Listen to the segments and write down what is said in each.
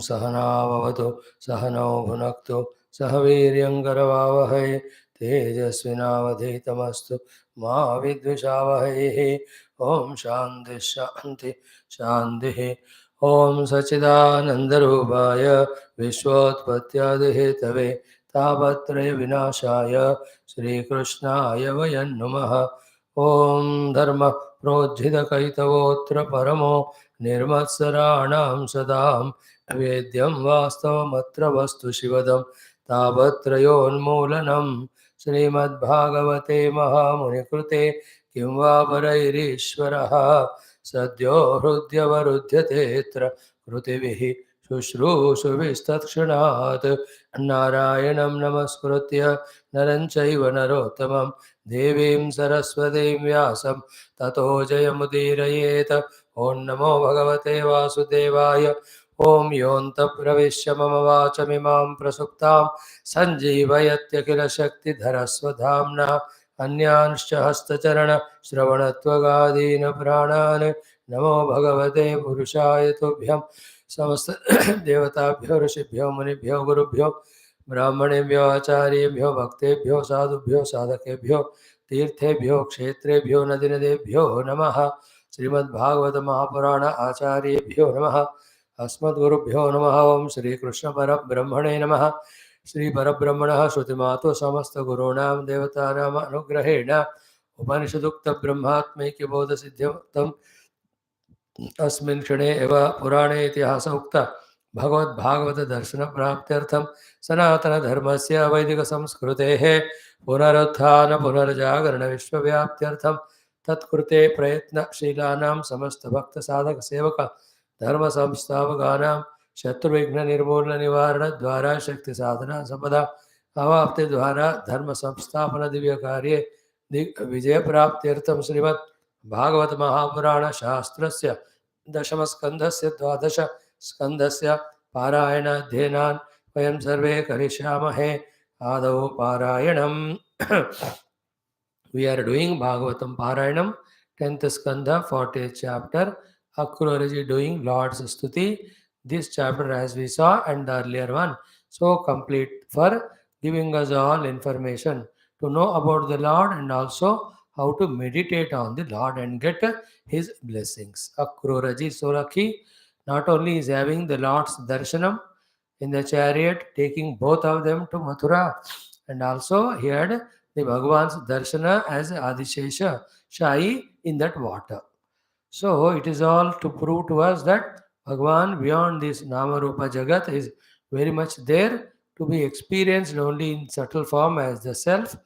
सहनाववतु सहनौ भुनक्तु सह वीर्यङ्करवावहै तेजस्विनावधीतमस्तु मा विद्विषावहैः। ॐ शान्ति शान्ति शान्तिः। ॐ सच्चिदानन्दरूपाय विश्वोत्पत्त्यादिहेतवे तापत्रयविनाशाय श्रीकृष्णाय वयं नुमः। ॐ धर्म प्रोज्झितकैतवोऽत्र परमो निर्मत्सराणां सदां वेद्यं वास्तवमत्र वस्तु शिवदं तापत्रयोन्मूलनं श्रीमद्भागवते महामुनिकृते किं वा परैरीश्वरः सद्यो हृद्यवरुध्यतेऽत्र कृतिभिः शुश्रूषुभिस्तत्क्षणात् नारायणं नमस्कृत्य नरं चैव नरोत्तमं देवीं सरस्वतीं व्यासं ततो जयमुदीरयेत्। ॐ नमो भगवते वासुदेवाय। ॐ योऽन्तः प्रविश्य मम वाचमिमां प्रसुप्तां सञ्जीवयत्यखिलशक्तिधरस्वधाम्ना अन्यांश्च हस्तचरणश्रवणत्वगादीन् प्राणान् नमो भगवते पुरुषाय तुभ्यं। समस्त देवताभ्यो ऋषिभ्यो मुनिभ्यो गुरुभ्यो ब्राह्मणेभ्यो आचार्येभ्यो भक्तेभ्यो साधुभ्यो साधकेभ्यो तीर्थेभ्यो क्षेत्रेभ्यो नदीनदेभ्यो नमः। श्रीमद्भागवत महापुराण आचार्येभ्यो नमः। अस्मद्गुरुभ्यो नमः। ओं श्रीकृष्ण परब्रह्मणे नमः। श्री परब्रह्मणः श्रुतिमातु समस्तगुरूणां देवतानाम् अनुग्रहेण उपनिषदुक्त ब्रह्मात्मैक्यबोधसिद्ध्यर्थम् अस्मिन् क्षणे एव पुराणे इतिहास उक्त भगवद्भागवत दर्शन प्राप्त्यर्थं सनातनधर्मस्य वैदिकसंस्कृतेः पुनरुत्थान पुनर्जागरण विश्वव्याप्त्यर्थं तत्कृते प्रयत्नशीलानां समस्तभक्तसाधकसेवक धर्मसंस्थापकानां शत्रुविघ्ननिर्मूलनिवारणद्वारा शक्तिसाधना संपदा अवाप्तिद्वारा धर्मसंस्थापन दिव्यकार्ये दिग्विजयप्राप्त्यर्थं श्रीमद् भागवत महापुराण शास्त्रस्य दशमस्कन्धस्य 12 स्कन्धस्य पारायणाध्ययनान् वयं सर्वे करिष्यामहे। आदौ पारायणम्। We are doing Bhagavatam Parayanam, 10th Skandha, 40th chapter. AKRURA is doing Lord's Stuti. This chapter, as we saw, and the earlier one, so complete for giving us all information to know about the Lord and also how to meditate on the Lord and get His blessings. AKRURA ji Solakhi not only is having the Lord's darshanam in the chariot, taking both of them to Mathura, and also he had the Bhagawan's darshana as Adishesha Shai in that water. So it is all to prove to us that Bhagavan beyond this Nama Rupa Jagat is very much there to be experienced only in subtle form as the self,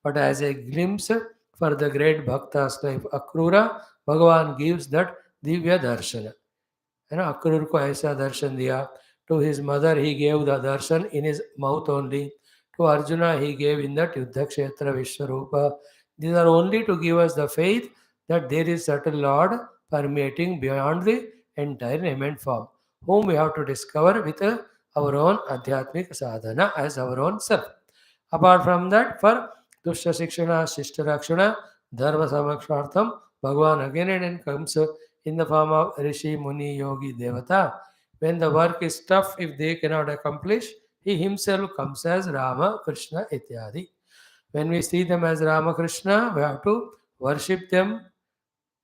but as a glimpse for the great Bhaktas like Akrura, Bhagavan gives that Divya Darshana. You know, Akrur ko aisa darshan diya. To his mother he gave the darshan in his mouth only. To Arjuna he gave in that Yuddha Kshetra Vishwarupa. These are only to give us the faith that there is certain Lord permeating beyond the entire name and form, whom we have to discover with our own Adhyatmic sadhana as our own self. Apart from that, for Dushya Shikshana, Shishta Rakshana, Dharma Samakshartham, Bhagavan again and again comes in the form of Rishi, Muni, Yogi, Devata. When the work is tough, if they cannot accomplish, he himself comes as Rama, Krishna, Ityadi. When we see them as Rama, Krishna, we have to worship them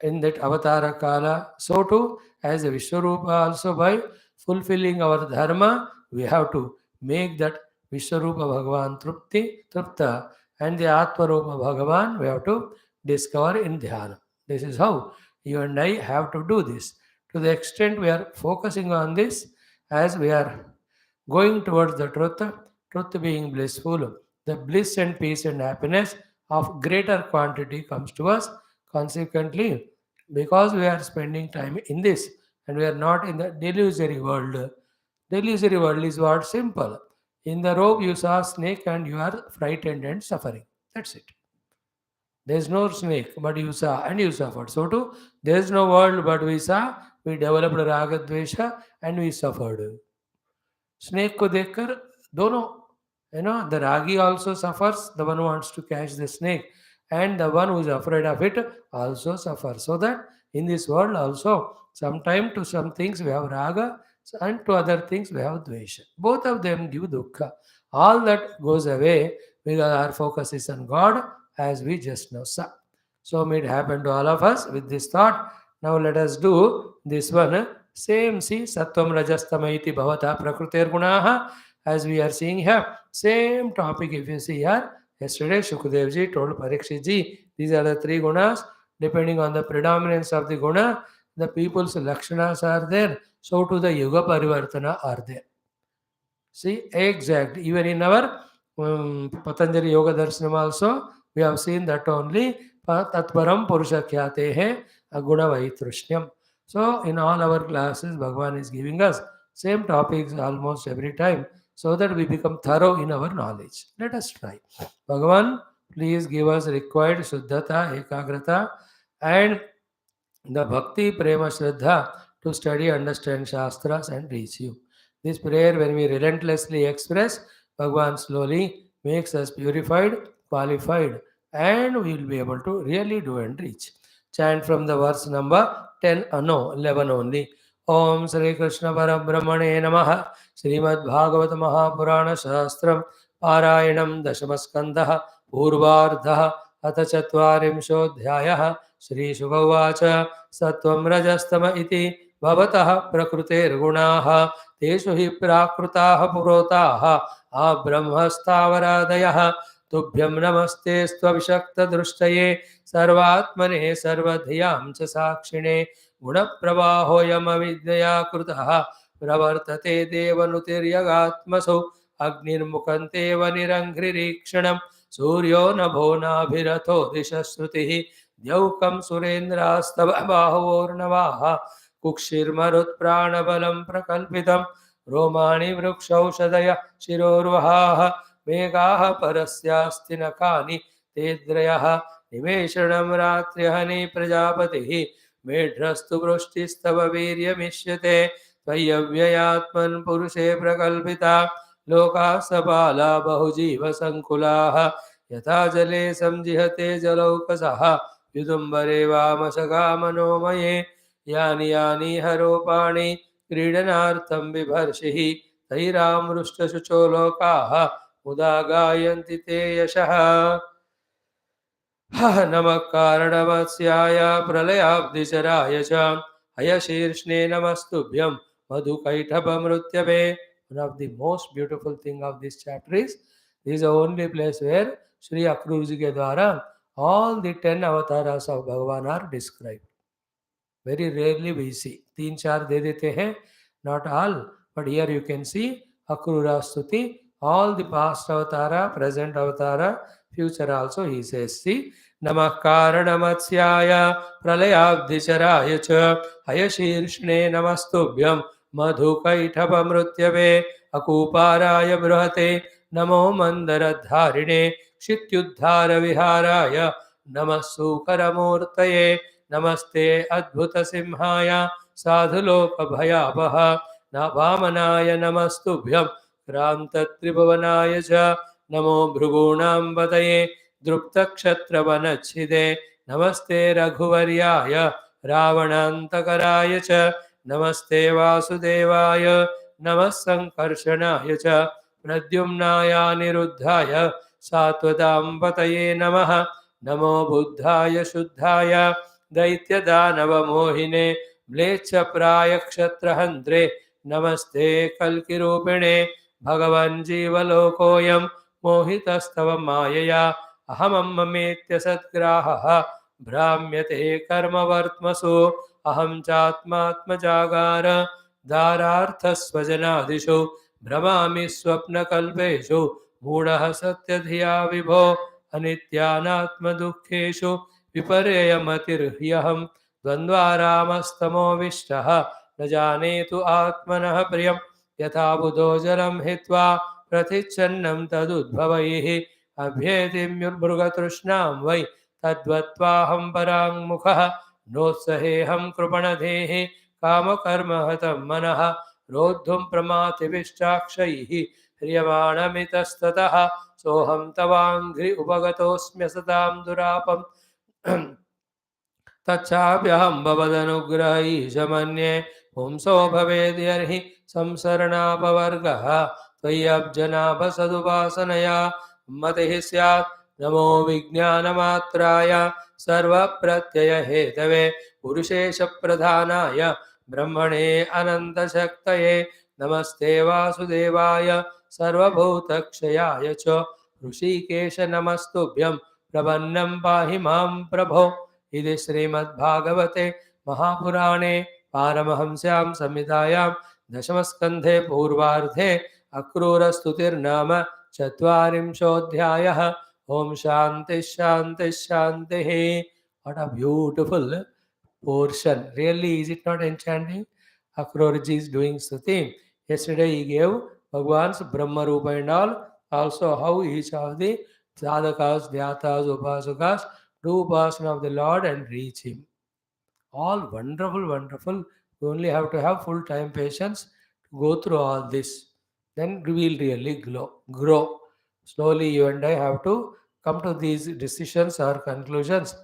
in that avatara kala. So too, as a Vishwarupa also, by fulfilling our dharma, we have to make that Vishwarupa Bhagavan Trupta, and the Atmarupa Bhagavan we have to discover in dhyana. This is how you and I have to do this. To the extent we are focusing on this, as we are going towards the truth being blissful, the bliss and peace and happiness of greater quantity comes to us. Consequently, because we are spending time in this and we are not in the delusory world. Delusory world is what? Simple. In the robe you saw a snake and you are frightened and suffering. That's it. There is no snake, but you saw and you suffered. So too, there is no world, but we saw, we developed raga dvesha and we suffered. Snake ko dekhkar, dono, the ragi also suffers, the one who wants to catch the snake, and the one who is afraid of it also suffers. So that in this world also, sometime to some things we have raga, and to other things we have dvesha. Both of them give dukkha. All that goes away because our focus is on God, as we just now saw. So may it happen to all of us with this thought. Now let us do this one. Same, see, Sattvam Rajastama iti bhavata prakrutir gunaha, as we are seeing here. Same topic if you see here. Yesterday Shukadevji told Parikshitji, these are the three gunas. Depending on the predominance of the guna, the people's lakshanas are there. So to the yuga parivartana are there. See, exactly. Even in our Patanjali Yoga Darshanam also, we have seen that only Tatparam Purusha Khyate Aguna Vaitrushnyam. So, in all our classes, Bhagavan is giving us same topics almost every time so that we become thorough in our knowledge. Let us try. Bhagavan, please give us required Shuddhata, Ekagrata, and the Bhakti, Prema, Shraddha to study, understand Shastras and reach you. This prayer, when we relentlessly express, Bhagavan slowly makes us purified, qualified, and we will be able to really do and reach. Chant from the verse number 10, no, 11 only. Om Sri Krishna Parabrahmane Namaha Srimad Bhagavata Mahapurana Shastram Parayanam Dashamaskandha Purvardha Atha Chatvarimshodhyayah Shri Shukauvacha Sattvam Rajastama iti Bhavatah Prakrutirgunaha Teshu hi Prakrutaha Purotaha Abrahmastavradayah Tubhyam Namaste Stvabhishakta Drushtaye Sarvatmane Sarvadhyam Cha Sakshine Gunapravahoyam Avidya Krutaha Pravartate Devanutiryagatmaso Agnirmukante Vaniranghririkshanam Suryo Nabho Nabhiratho Dishasrutihi द्यौकं सुरेन्द्रास्तव बाहुवोर्णवाः कुक्षिर्मरुत्प्राणबलं प्रकल्पितं रोमाणि वृक्षौषधय शिरोर्वहाः मेघाः परस्यास्ति नखानि तेद्रयः निमेषणं रात्र्यहनि प्रजापतिः मेढ्रस्तु वृष्टिस्तव वीर्यमिष्यते त्वय्यव्ययात्मन् पुरुषे प्रकल्पिता लोकाः सपाला बहुजीवसङ्कुलाः यथा जले संजिहते जलौकसः युदुम्बरे वामशगा मनोमये यानि यानि हरोपाणि क्रीडनार्थं बिभर्षिः तैरामृष्टशुचो लोकाः मुदा गायन्ति ते यशः नमः कारणवत्स्याय प्रलयाब्धिचराय च हयशीर्ष्णे नमस्तुभ्यं मधुकैटभमृत्यवे. One of the most beautiful thing of this chapter is this is the only place where Sri AKRURA ke द्वारा all the 10 avatars of Bhagavan are described. Very rarely we see. 3-4 de dete hain, not all, but here you can see AKRURA Stuti, all the past avatara, present avatara, future also he says. See, Namah Karanamatshyaya Pralayabdicharaya cha Hayashirshne Namastubhyam Madhukaithabamrutyave Akuparaya Brahate Namo Mandaradharine Kshityuddhara Viharaya Namah Sukaramurtaye Namaste Adbhuta Simhaya Sadhuloka Bhayabaha Navamanaaya Namastubhyam Kranta Tribhavanaya Cha Namo Bhrugunam Bataye Drupta Kshatra Vanachide Namaste Raghuvaryaya Ravanantakaraya Cha Namaste Vasudevaya Namas Sankarshanaya Cha Pradyumnaya Niruddhaya Satvadam Pataye Namaha Namo Buddhaya Shuddhaya Daityadanava Mohine Mlecha Praya Kshatrahandre Namaste Kalkirupine Bhagavan Jivalokoyam Mohitastava Mayaya Ahamam Mametya Satgraha Brahmyate Karma Vartmasu Aham Chatmatma Jagara Dharartha Svajanadishu Brahmami Swapna Kalpeshu Mudaha Satyadhiya Vibho Anityanatma Dukkheshu Vipareyamatirhyaham Dvandvaramastamo Vishtaha Najanetu Atmanah Priyam Yatha Buddho Jalam Hitva Pratichannam Tadudbhavaihi Abhyetimyurbrugaturshnam Vai Tadvatvaham Parang Mukha Notsaheham Krupanadhehi Kamakarma Hatam Manaha Rodhum Pramati Vishchakshaihi Hriyamanamitastataha Soham Tavangri Upagatosmya Satam Durapam Tachabhyaham Bhavadanugrahi Samanye पुंसो भवेद्यर्हि संसरणापवर्गः त्वय्यब्जनाभसदुपासनया मतिः स्यात् नमो विज्ञानमात्राय सर्वप्रत्ययहेतवे पुरुषेशप्रधानाय ब्रह्मणे अनन्तशक्तये नमस्ते वासुदेवाय सर्वभूतक्षयाय च ऋषिकेश नमस्तुभ्यं प्रपन्नं पाहि मां प्रभो। इति श्रीमद्भागवते महापुराणे पारमहंस्यां संहितायां दशमस्कन्धे पूर्वार्धे अक्रूरस्तुतिर्नाम चत्वारिंशोऽध्यायः। ओम शांति शांति शांति। What a beautiful portion. Really, is it not enchanting? Akruraji is doing stuti. Yesterday he gave Bhagawan's Brahma Rupa and all. Also how each of the sadhakas, dhyatas, upasakas do upasana of the Lord and reach him. All wonderful, wonderful. We only have to have full time patience to go through all this. Then we will really grow. Slowly you and I have to come to these decisions or conclusions.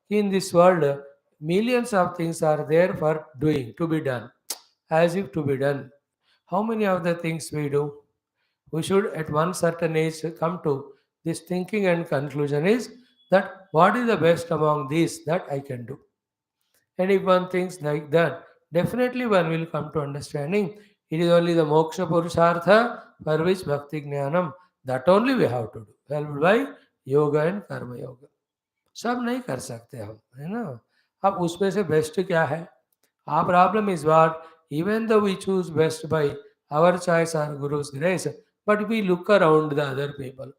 In this world, millions of things are there for doing, to be done, as if to be done. How many of the things we do? We should at one certain age come to this thinking and conclusion is that what is the best among these that I can do. And if one thinks like that, definitely one will come to understanding it is only the moksha purushartha for which bhakti jnanam, that only we have to do, helped by yoga and karma yoga. सब नहीं कर सकते हम, है ना. अब उसमें से बेस्ट क्या है? Our problem is what? Even though we choose best by our choice or Guru's grace, but we look around the other people.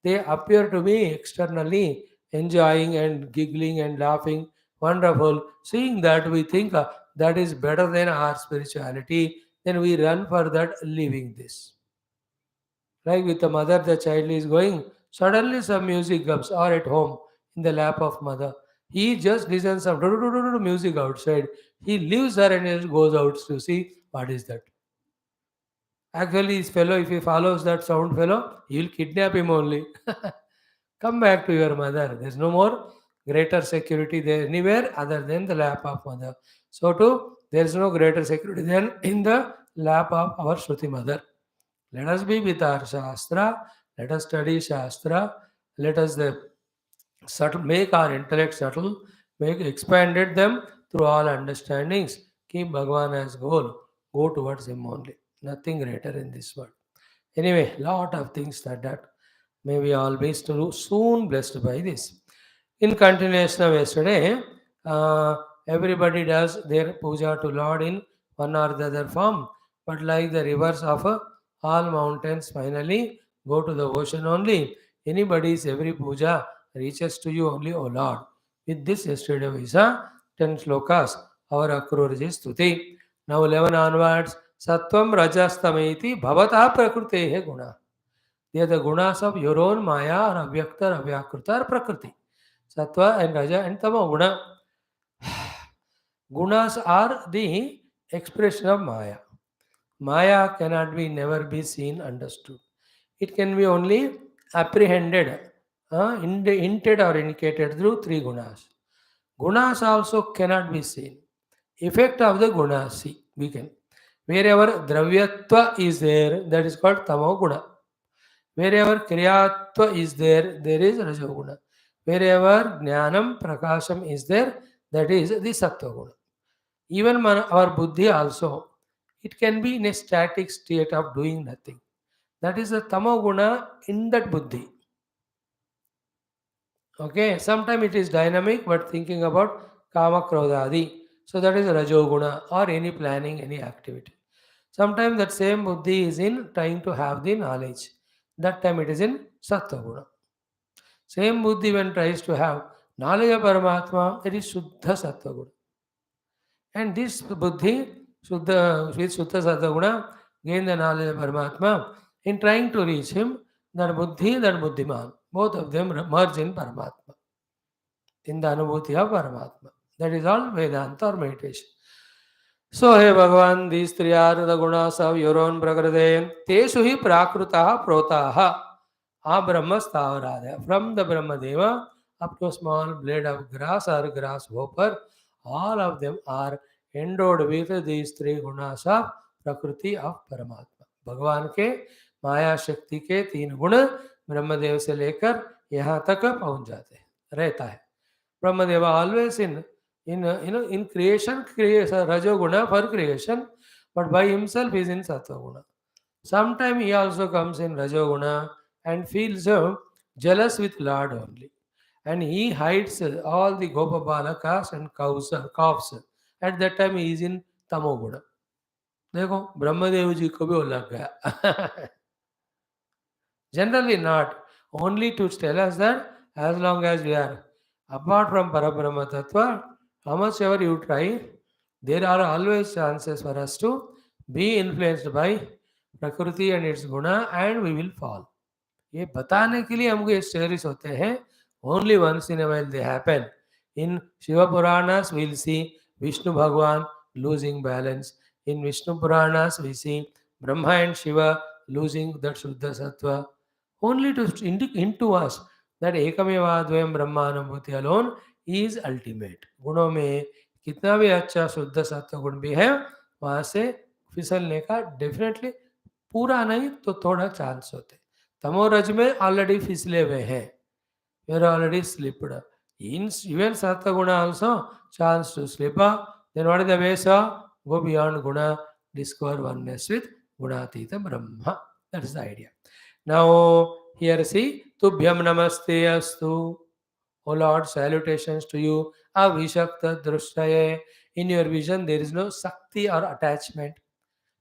They appear to be externally enjoying and giggling and laughing, wonderful. Seeing that, we think that is better than our spirituality, then we run for that, leaving this. Like with the mother, the child is going, suddenly some music comes, or at home, in the lap of mother. He just listens some music outside. He leaves her and just goes out to see what is that. Actually, his fellow, if he follows that sound fellow, he will kidnap him only. Come back to your mother. There's no more greater security there anywhere other than the lap of mother. So too, there is no greater security than in the lap of our Shruti mother. Let us be with our Shastra. Let us study Shastra. Let us subtle, make our intellect subtle, make expanded them through all understandings. Keep Bhagavan as goal. Go towards him only. Nothing greater in this world. Anyway, lot of things like that. May we all be soon blessed by this. In continuation of yesterday, everybody does their puja to Lord in one or the other form. But like the rivers of all mountains finally go to the ocean only. Anybody's every puja reaches to you only, O Lord. With this yesterday we saw 10 slokas, our Akruraji Stuti. Now 11 onwards, Sattvam Rajastameti Bhavata Prakrute Guna. They are the gunas of your own Maya or Avyakta or Avyakruta or Prakriti. Sattva and Raja and Tama Guna. Gunas are the expression of Maya. Maya cannot be never be seen, understood. It can be only apprehended, hinted or indicated through three gunas. Gunas also cannot be seen. Effect of the gunas, see, we can. Wherever dravyatva is there, that is called tamo guna. Wherever kriyatva is there, there is rajoguna. Wherever jnanam prakasham is there, that is the sattva guna. Even our buddhi also, it can be in a static state of doing nothing. That is the tamo guna in that buddhi. Okay, sometimes it is dynamic, but thinking about kama krodhadi. So that is rajoguna or any planning, any activity. Sometimes that same buddhi is in trying to have the knowledge. That time it is in sattva guna. Same buddhi when tries to have knowledge of Paramatma, it is Shuddha Sattva Guna. And this buddhi, with Shuddha Sattva Guna, gain the knowledge of Paramatma. In trying to reach him, that buddhi, that buddhiman, both of them merge in Paramatma, in the Anubhuti of Paramatma. That is all Vedanta or meditation. So, hey Bhagavan, these three are the gunas of your own Prakriti. Teshu hi prakrutaha protaha. Brahma Stavarada. From the Brahmadeva up to a small blade of grass or grasshopper, all of them are endowed with these three gunas of प्रकृति of परमात्मा. भगवान के माया शक्ति के तीन गुण ब्रह्मदेव से लेकर यहाँ तक पहुंच जाते हैं, रहता है. Brahmadev always in creation creates a rajoguna for creation, but by himself is in sattva. Sometimes he also comes in rajoguna and feels jealous with Lord only, and he hides all the gopa balakas and cows calves. At that time he is in tamoguna. देखो ब्रह्मदेव जी को भी वो लग गया. Generally not, only to tell us that as long as we are apart from Parabrahma Tattva, how much ever you try, there are always chances for us to be influenced by Prakriti and its guna and we will fall. ये बताने के लिए हमको ये stories होते हैं. Only once in a while they happen. In Shiva Puranas we will see Vishnu Bhagwan losing balance. In Vishnu Puranas we see Brahma and Shiva losing that Shuddha Sattva. Only to hint to us that Ekameva Dvayam Brahmanambhuti alone is ultimate. गुणों में कितना भी अच्छा शुद्ध सत्व गुण भी है, वहाँ से फिसलने का डेफिनेटली पूरा नहीं तो थोड़ा चांस होते. तमोरज में ऑलरेडी फिसले हुए हैं, you are already slipped. In even sattva guna also chance to slip. Then what is the Vyasa? Go beyond guna, discover oneness with Gunatita Brahma. That is the idea. Now here see, Tubhyam Namaste Astu. O Lord, salutations to you. Avishakta Drushtaya. In your vision there is no Sakti or attachment.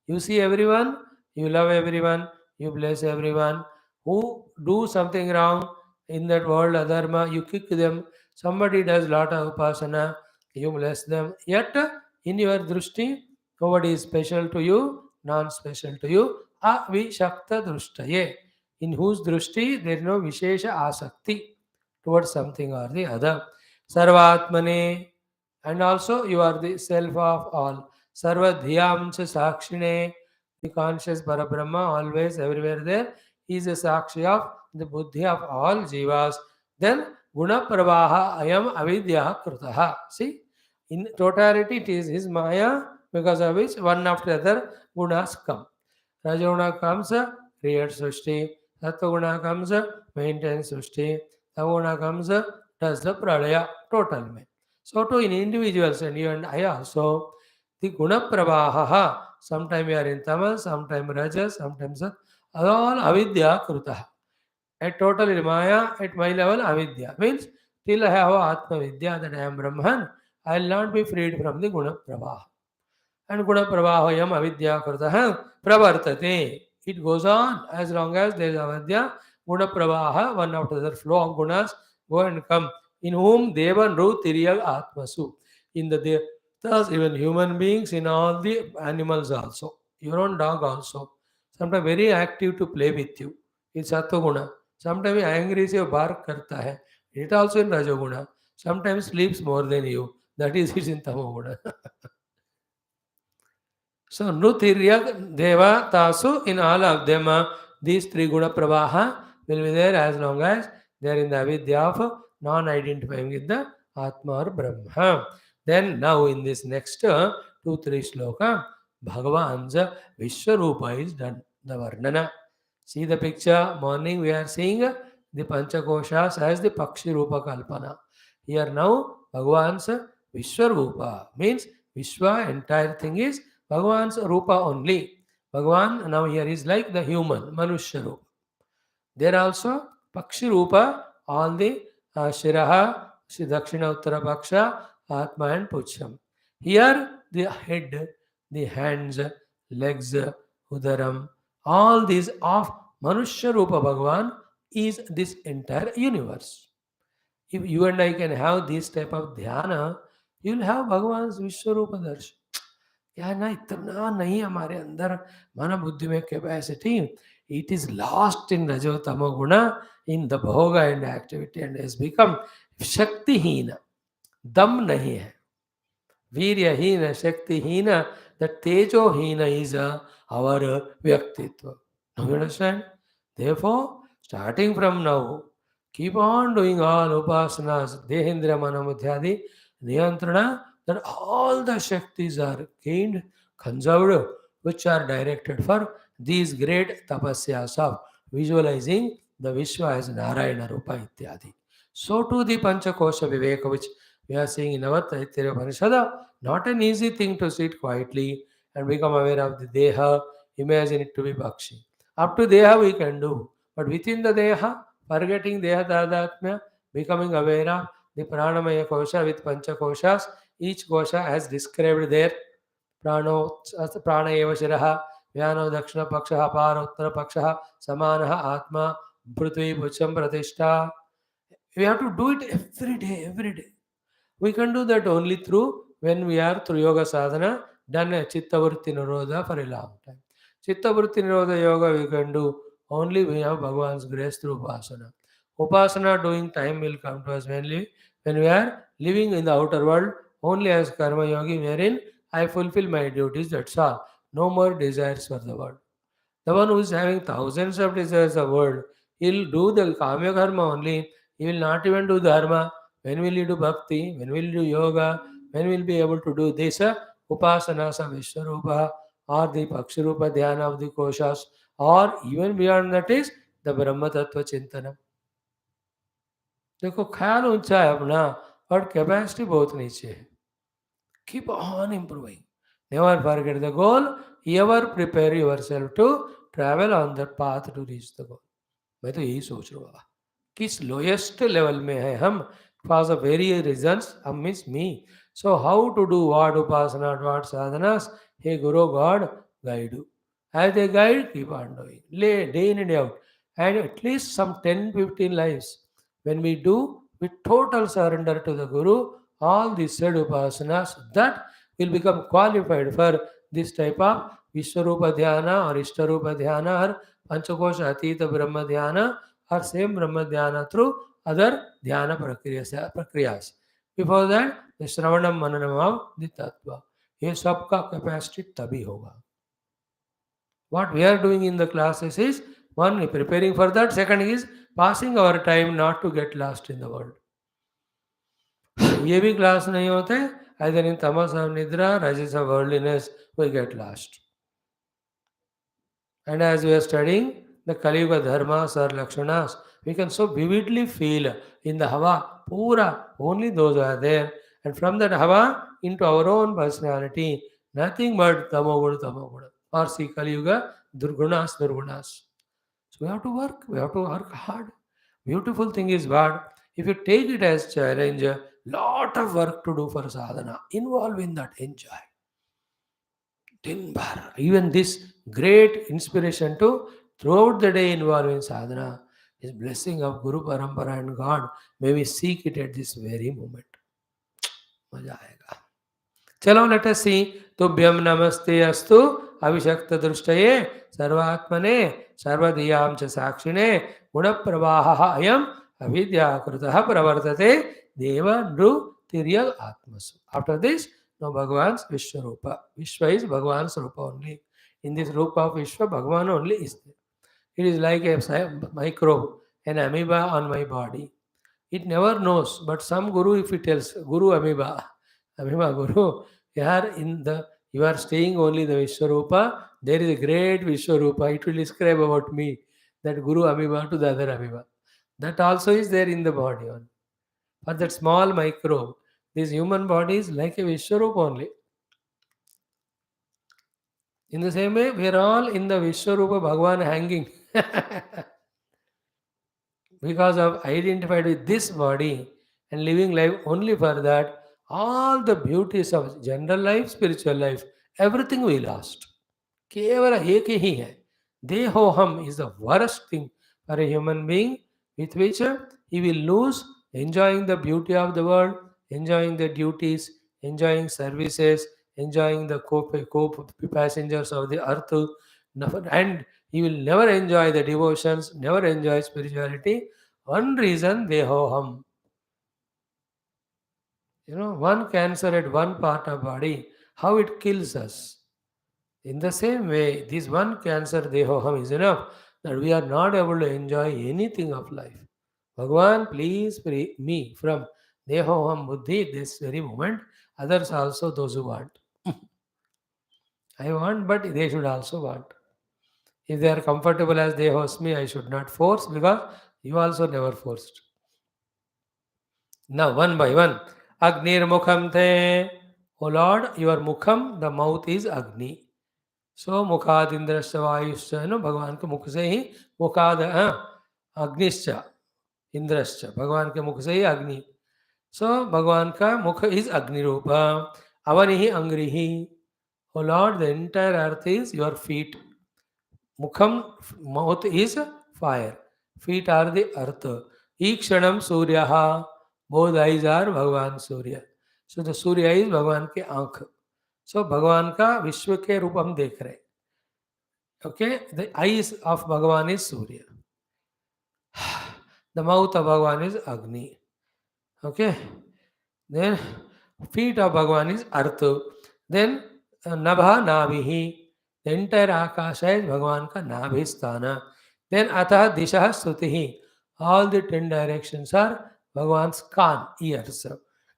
You see everyone, you love everyone, you bless everyone. Who do something wrong in that world, adharma, you kick them. Somebody does lot of upasana, you bless them. Yet in your drushti, nobody is special to you, non-special to you. Avishakta Drushtaya. In whose drushti there is no Vishesha Asakti towards something or the other. Sarvatmane. And also you are the self of all. Sarvadhyam cha sakshine, the conscious Parabrahma, always everywhere there, is a sakshi of the buddhi of all jivas. Then guna pravaha ayam avidya krutaha. See, in totality it is his maya, because of which one after the other gunas come. Rajoguna comes, creates Srishti. Sattva comes, maintains Srishti. Tamoguna comes, does the pralaya, total mein. So too in individuals, and you and I also, the guna pravaha, sometimes we are in tamas, sometimes rajas, sometimes all avidya krutaha. At total in maya, at my level avidya. Means till I have atma vidya that I am Brahman, I will not be freed from the guna pravaha. And guna pravahayam avidya krutaha pravartate. It goes on as long as there is avidya, guna pravaha, one after the other flow of gunas go and come. In whom Deva Nru Tiriyag Atmasu. In the thus even human beings, in all the animals also. Your own dog also. Sometimes very active to play with you. It's Sattva. Sometimes angry se bark karta hai. It also in Rajoguna. Sometimes sleeps more than you. That is it in Tamoguna. So Nrutiryak Deva Tasu, in all of them, these three guna pravaha will be there as long as they are in the avidya of non-identifying with the Atma or Brahma. Then now in this next 2-3 shloka, Bhagawan's Vishwarupa is done, the Varnana. See the picture, morning we are seeing the Panchakoshas as the Pakshi Rupa Kalpana. Here now Bhagawan's Vishwarupa means Vishwa, entire thing is Bhagawan's Rupa only. Bhagavan now here is like the human, Manushya Rupa. There also Pakshi Rupa, all the Shiraha, Dakshina Uttara Paksha, Atma and Pucham. Here the head, the hands, legs, Udaram, all these of Manushya Rupa Bhagavan is this entire universe. If you and I can have this type of dhyana, you will have Bhagavan's Vishwarupa darshan. या ना इतना नहीं हमारे अंदर मन बुद्धि में capacity. It is lost in Rajo Tamo Guna, in the Bhoga and activity, and has become Shakti-hina. Dam nahi hai. Virya-hina, Shakti-hina, that Tejo-hina is our Vyaktitva. You understand? Therefore, starting from now, keep on doing all upasanas, Dehendra Manamudhyadi, Niyantrana, that all the Shaktis are gained, conserved, which are directed for these great tapasyas of visualizing the Vishwa as Narayana Rupa Ityadi. So too the Panchakosha Viveka, which we are seeing in our Taittiriya Upanishad, not an easy thing to sit quietly and become aware of the Deha, imagine it to be Bhakshi. Up to Deha we can do, but within the Deha, forgetting Deha Tadatmya, becoming aware of the Pranamaya Kosha with Pancha Koshas, each Kosha has described there. Prano, Prana Eva Shiraha, Vyano Dakshina Pakshaha, Para Uttara Pakshaha, Samanaha Atma, Prithvi Bhucham Pratishtha. We have to do it every day, every day. We can do that only through when we are through yoga sadhana, done a chitta vritti nirodha for a long time. Chitta vritti nirodha yoga we can do only we have Bhagavan's grace through upasana. Upasana doing time will come to us when we are living in the outer world only as karma yogi, wherein I fulfill my duties, that's all. No more desires for the world. The one who is having thousands of desires of world, he'll do the kamya karma only. He will not even do dharma. When will he do bhakti? When will he do yoga? When will he be able to do this? Upasana sa Vishwarupa or the Paksharupa dhyana of the koshas, or even beyond that is the Brahma Tattva Chintana. देखो ख्याल ऊंचा है अपना और capacity बहुत नीचे है. Keep on improving. Never forget the goal. Ever prepare yourself to travel on that path to reach the goal. मैं तो यही सोच रहा हूँ किस लोएस्ट लेवल में है हम फॉर द वेरी रीजंस हम means me so how to do what upasana what sadhanas hey guru god guide you as they guide keep on doing day in and out and at least some 10-15 lives when we do with total surrender to the guru all these said upasanas that will become qualified for this type of Vishwarupa Dhyana or Ishtarupa Dhyana or Panchakosha Atita Brahma Dhyana or same Brahma Dhyana through other Dhyana Prakriyas. Before that, the Shravanam Mananam of the Tattva. ये सबका capacity तभी होगा. What we are doing in the classes is one preparing for that, second is passing our time not to get lost in the world. ये भी class नहीं होते either in tamas or nidra, rajas or worldliness, we get lost. And as we are studying the Kaliyuga dharmas or lakshanas, we can so vividly feel in the hava, pura, only those are there. And from that hava into our own personality, nothing but tamoguna, or see Kaliyuga, durgunas. So we have to work hard. Beautiful thing is what? If you take it as challenge, lot of work to do for sadhana, involve in that, enjoy. Dinbar. Even this great inspiration to throughout the day involve in sadhana is blessing of Guru Parampara and God. May we seek it at this very moment. मजा आएगा. चलो let us see. तुभ्यम नमस्ते अस्तु अभिषक्त दृष्टये सर्वात्मने सर्वधियां च साक्षिणे गुणप्रवाहः अयम् अविद्याकृतः प्रवर्तते देव नृतिर्यग् आत्मसु. After this, now Bhagavan's Vishwarupa. Vishwa is Bhagavan's Rupa only. In this Rupa of Vishwa, Bhagavan only is there. It is like a microbe, an amoeba on my body. It never knows, but some guru, if he tells, Guru amoeba, amoeba guru, you are staying only the Vishwarupa, there is a great Vishwarupa, it will describe about me, that Guru amoeba to the other amoeba. That also is there in the body only. For that small microbe, this human body is like a Vishwarupa only. In the same way, we are all in the Vishwarupa Bhagavan hanging. Because of identified with this body and living life only for that, all the beauties of general life, spiritual life, everything we lost. केवल एक ही है. Dehoham is the worst thing for a human being with which he will lose enjoying the beauty of the world, enjoying the duties, enjoying services, enjoying the co-passengers of the earth, and he will never enjoy the devotions, never enjoy spirituality. One reason, Dehoham. One cancer at one part of body, how it kills us. In the same way, this one cancer, Dehoham, is enough that we are not able to enjoy anything of life. Bhagavan, please free me from Dehoham Buddhi this very moment. others also, those who want. I want, but they should also want. If they are comfortable as they host me, I should not force, because you also never forced. Now, one by one. Agnir mukham te. O Lord, your mukham, the mouth is Agni. So, मुखाद इंद्रश्च वायुश्च, भगवान के मुख से ही मुखाद अग्निश्च इंद्रश्च, भगवान के मुख से ही अग्नि. So, भगवान का मुख is अग्नि रूप. अवनि ही अंग्रिही. O Lord, the entire earth is your feet. Mukham, mouth is fire. Feet are the earth. Ikshanam suryaha. Both eyes are Bhagavan Surya. So the Surya is भगवान के आंख. So भगवान का विश्व के रूप हम देख रहे. Okay, the eyes of Bhagavan is Surya. The mouth of Bhagavan is Agni. Okay, then feet of Bhagavan is Earth. Then Nabha Navihi. The entire Akasha is Bhagavan ka Nabhi Sthana. Then Atha Disha Sthutihi. All the 10 directions are Bhagavan's kan, ears.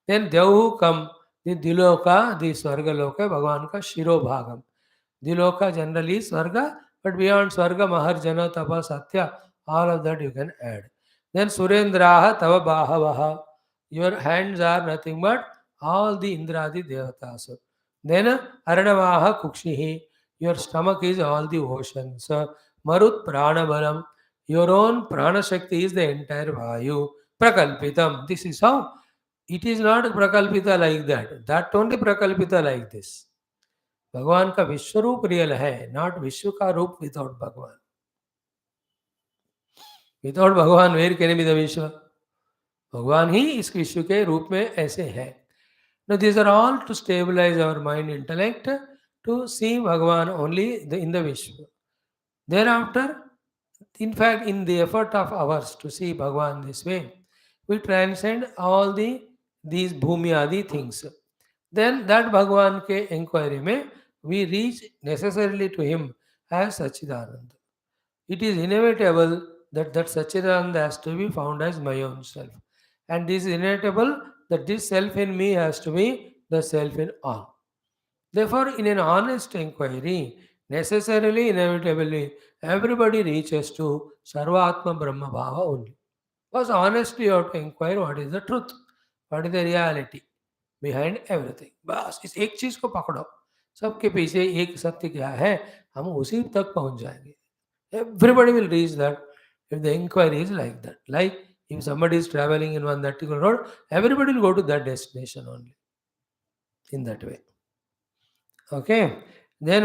Then Devu come, the Diloka, the Swargaloka, Bhagavan ka Shiro Bhagam. Diloka generally is Swarga, but beyond Swarga, Maharjana, Tapa, Satya, all of that you can add. Then Surendraha Tava Bahavaha. Your hands are nothing but all the Indradi Devatas. Then Aranavaha Kukshihi. Your stomach is all the oceans. Marut Pranabalam. Your own Prana Shakti is the entire Vayu. Prakalpitam. This is how. It is not Prakalpita like that. That only Prakalpita like this. भगवान का विश्व रूप real है, not विश्व का रूप without भगवान. Without भगवान वेयर कैन बी द विश्व. भगवान ही इस विश्व के रूप में ऐसे है. No this are all to stabilize our mind intellect to see Bhagwan only in the vishwa. Thereafter, in fact, in the effort of ours to see Bhagavan this way, we transcend all these bhumi adi things. Then that Bhagavan ke inquiry mein, we reach necessarily to him as Sachidananda. It is inevitable that Sachidananda has to be found as my own self. And this is inevitable that this self in me has to be the self in all. Therefore, in an honest inquiry, necessarily, inevitably, everybody reaches to Sarvatma Brahma Bhava only. Because honestly, you have to inquire what is the truth, what is the reality behind everything. बस इस एक चीज को पकड़ो, सबके पीछे एक सत्य क्या है, हम उसी तक पहुंच जाएंगे. Everybody will reach that if the inquiry is like that. Like if somebody is traveling in one particular road, everybody will go to that destination only. In that way. Okay. Then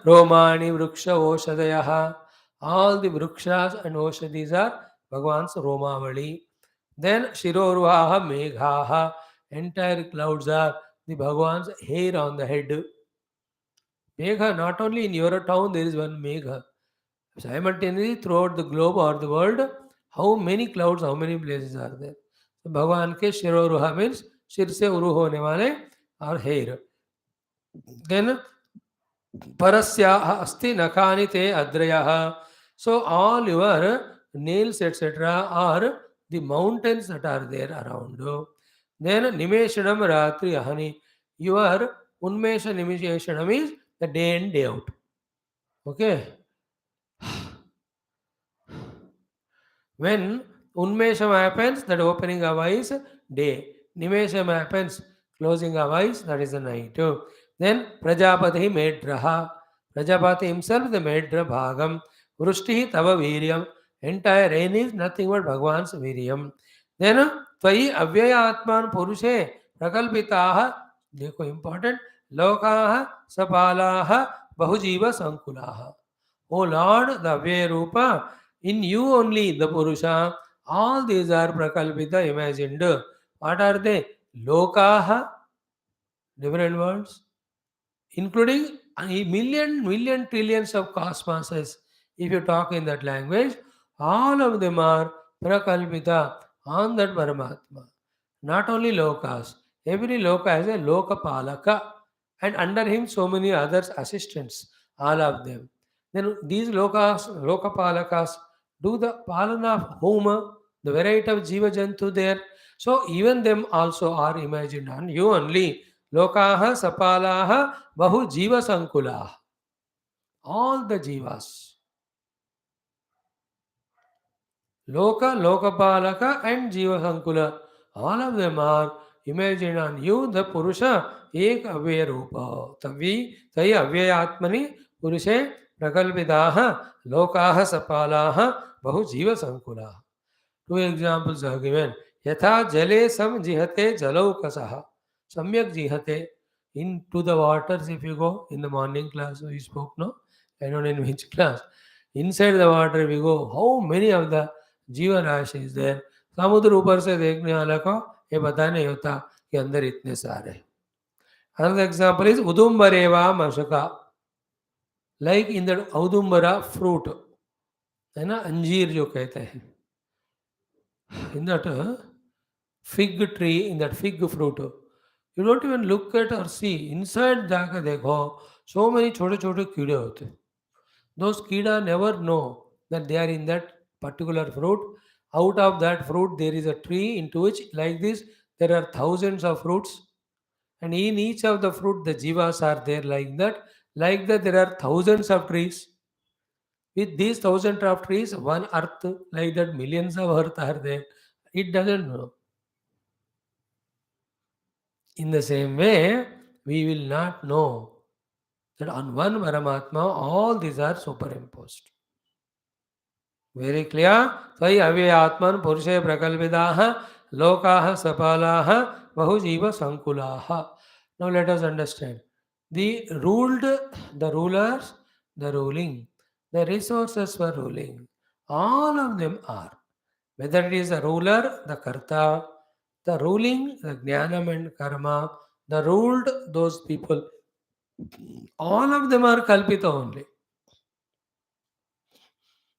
Romani Vriksha Oshadayaha. All the Vrikshas and Oshadis are Bhagavan's Romavali. Then Shiroruhaha Meghaha. Entire clouds are the Bhagavan's hair on the head. Megha, not only in your town there is one Megha. Simultaneously throughout the globe or the world, how many clouds, how many places are there? So Bhagavan ke Shiroruha means Shir se uru hone wale or hair. Then Parasya asti nakhani te adrayaha. So all your nails etc. are the mountains that are there around. Then Nimeshanam Ratri Ahani. Your Unmesha Nimeshanam is the day in, day out. Okay. When Unmesham happens, that opening of eyes, day. Nimesham happens, closing of eyes, that is the night. Then Prajapati Medraha. Prajapati himself, the Medra Bhagam. Vrushti Tava Viryam. Entire rain is nothing but Bhagavan's Viryam. Then Tvayi Avyaya Atman Purushe Prakalpitaha. Dekho important. Lokaha Sapalaha Bahujiva Sankulaha. O Lord, the Avyaya Rupa, in you only, the Purusha, all these are Prakalpita, imagined. What are they? Lokaha, different words, including a million trillions of cosmoses. If you talk in that language, all of them are Prakalpita on that Paramatma. Not only Lokas, every Loka has a Lokapalaka, and under him so many others assistants, all of them. Then these Lokapalakas do the Palana of whom? The variety of Jiva Jantu there. So even them also are imagined on you only. Lokaha sapalaha bahu jiva sankulaha. All the jivas. Loka, Lokapalaka, and Jiva Sankula. All of them are imagined on you, the Purusha, Ek Avya Rupa. Tavi, Tai Avyayatmani, Purushe, Prakalpidaha, Lokaha Sapalaha, Bahu Jiva Sankula. Two examples are given. Yatha Jale Sam Jihate Jalaukasaha. Samyak Jihate. Into the waters, if you go in the morning class, we spoke, no? I don't know in which class. Inside the water, we go. How many of the जीवन राशि is there समुद्र ऊपर से देखने वाले को ये पता नहीं होता कि अंदर इतने सारे अनदर एग्जांपल इज उदुम्बरेवा मशका like in the audumbara fruit है ना अंजीर जो कहते हैं in that fig tree in that fig fruit you don't even look at और सी इनसाइड जाकर देखो सो मेनी छोटे छोटे कीड़े होते हैं those कीड़ा never know that they are in that particular fruit. Out of that fruit, there is a tree into which, like this, there are thousands of fruits, and in each of the fruit, the jivas are there like that. Like that, there are thousands of trees. With these thousands of trees, one earth, like that, millions of earth are there. It doesn't know. In the same way, we will not know that on one Paramatma, all these are superimposed. Very clear? Sai avyatman purushe prakalpidaha lokaha sapalaha bahujiva sankulaha. Now let us understand. The ruled, the rulers, the ruling, the resources for ruling, all of them are. Whether it is a ruler, the karta, the ruling, the jnanam and karma, the ruled, those people, all of them are kalpita only.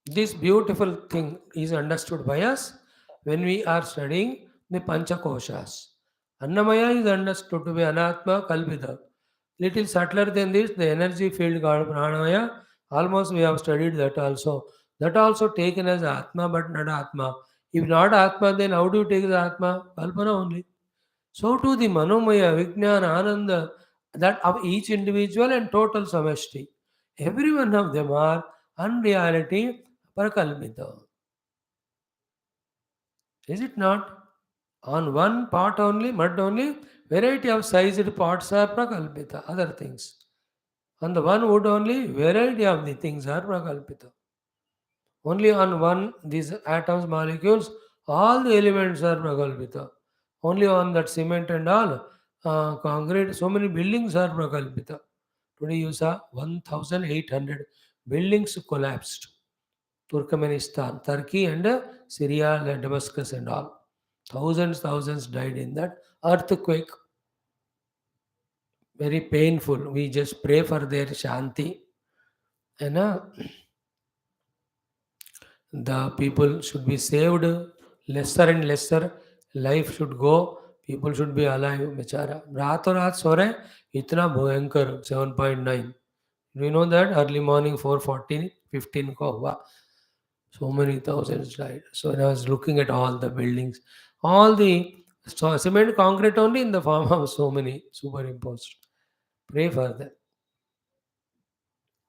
This beautiful thing is understood by us when we are studying the Panchakoshas. Annamaya is understood to be Anatma Kalpita. Little subtler than this, the energy field called Pranamaya, almost we have studied that also. That also taken as Atma but not Atma. If not Atma, then how do you take the Atma? Kalpana only. So too the Manomaya, Vijnana, Ananda, that of each individual and total samashti. Every one of them are unreality prakalpita. Is it not? On one part only, mud only, variety of sized parts are prakalpita, other things. On the one wood only, variety of the things are prakalpita. Only on one, these atoms, molecules, all the elements are prakalpita. Only on that cement and all, concrete, so many buildings are prakalpita. Today you saw 1,800 buildings collapsed. Turkmenistan, Turkey and Syria, and Damascus and all. Thousands died in that earthquake. Very painful. We just pray for their shanti. And the people should be saved. Lesser and lesser life should go. People should be alive. Bechara. रातों रात सो रहे इतना भयंकर 7.9. Do you know that early morning 4:14, 15 को हुआ. So many thousands died. So when I was looking at all the buildings, all the cement concrete only in the form of so many superimposed. Pray for them.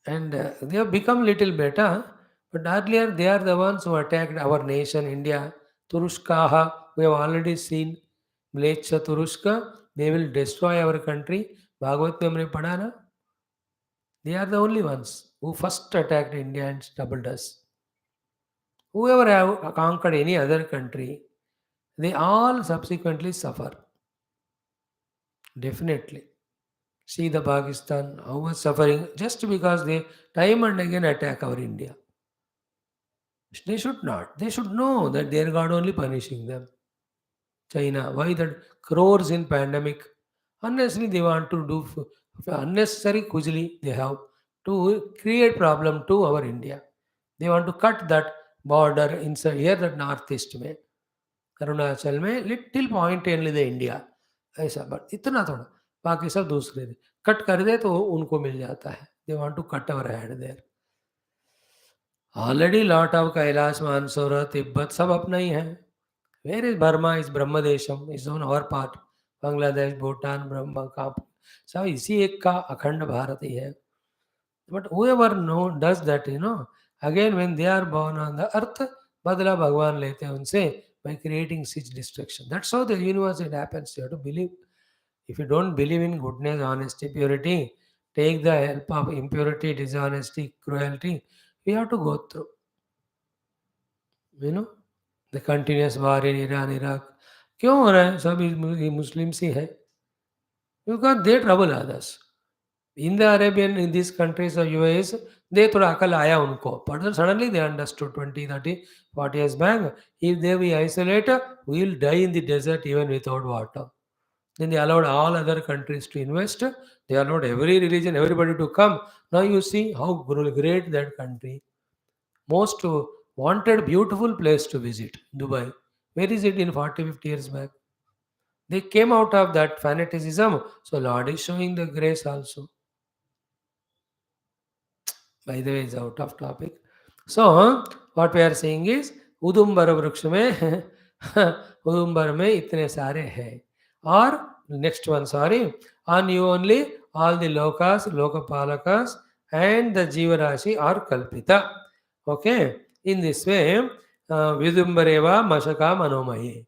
And they have become little better, but earlier they are the ones who attacked our nation, India. Turushkaha, we have already seen. Mlecha Turushka, they will destroy our country. Bhagavatam ne padha na? They are the only ones who first attacked India and troubled us. Whoever have conquered any other country, they all subsequently suffer. Definitely. See the Pakistan, how much suffering just because they time and again attack our India. They should not. They should know that their God only punishing them. China, why that crores in pandemic? Unnecessarily they want to do unnecessary kujli they have to create problem to our India. They want to cut that border inside here that northeast में अरुणाचल में little point only the India ऐसा but इतना थोड़ा बाकी सब दूसरे दे cut कर दे तो उनको मिल जाता है they want to cut our head there already lot of Kailash Mansarovar Tibet सब अपना ही है where is Burma is Brahmadesham is on our part Bangladesh, Bhutan, Brahma का सब इसी एक का अखंड भारत ही है. But whoever does that, again when they are born on the earth, badla Bhagwan lete hain unse by creating such destruction. That's how the universe it happens. You have to believe. If you don't believe in goodness, honesty, purity, take the help of impurity, dishonesty, cruelty. We have to go through. You know, the continuous war in Iran, Iraq. क्यों हो रहा है? सब Muslims ही है. Because they trouble others. In the Arabian, in these countries of UAS, they थोड़ा अकल आया उनको. But suddenly they understood 20, 30, 40 years back, if they we isolate, we will die in the desert even without water. Then they allowed all other countries to invest. They allowed every religion, everybody to come. Now you see how great that country. Most wanted, beautiful place to visit, Dubai. Where is it in 40, 50 years back? They came out of that fanaticism. So Lord is showing the grace also. By the way, it's out of topic. So, what we are saying is, उदुम्बर वृक्ष में उदुम्बर में इतने सारे हैं. और next one, sorry, on you only all the lokas, lokapalakas and the jivarashi are kalpita. Okay, in this way, vidumbareva mashaka manomahi.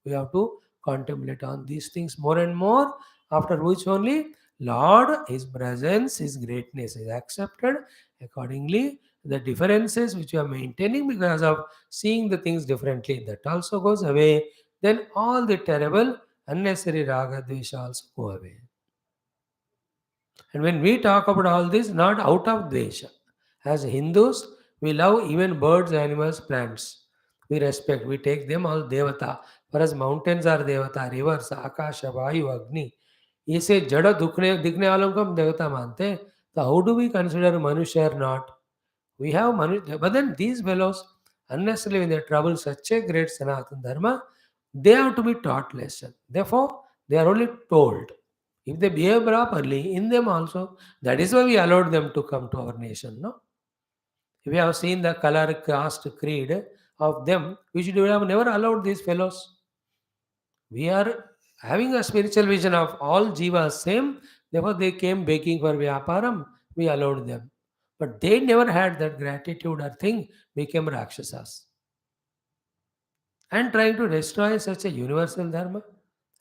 We have to contemplate on these things more and more, after which only Lord, His presence, His greatness is accepted. Accordingly, the differences which you are maintaining because of seeing the things differently, that also goes away. Then all the terrible, unnecessary raga, dvesha also go away. And when we talk about all this, not out of dvesha. As Hindus, we love even birds, animals, plants. We respect, we take them all devata. For us, mountains are devata, rivers, akasha, vayu, agni. ऐसे जड़ दुखने दिखने वालों को हम देवता मानते हैं. तो हाउ डू वी कंसिडर मनुष्य or not? We have Manu, but then these fellows, unnecessarily when they trouble such a great Sanatana Dharma, they have to be taught lesson. Therefore, they are only told. If they behave properly, in them also, that is why we allowed them to come to our nation. No, if we have seen the color, caste, creed of them, we should have never allowed these fellows. We are having a spiritual vision of all jivas same. Therefore, they came begging for vyaparam. We allowed them. But they never had that gratitude or thing, became Rakshasas. And trying to destroy such a universal dharma.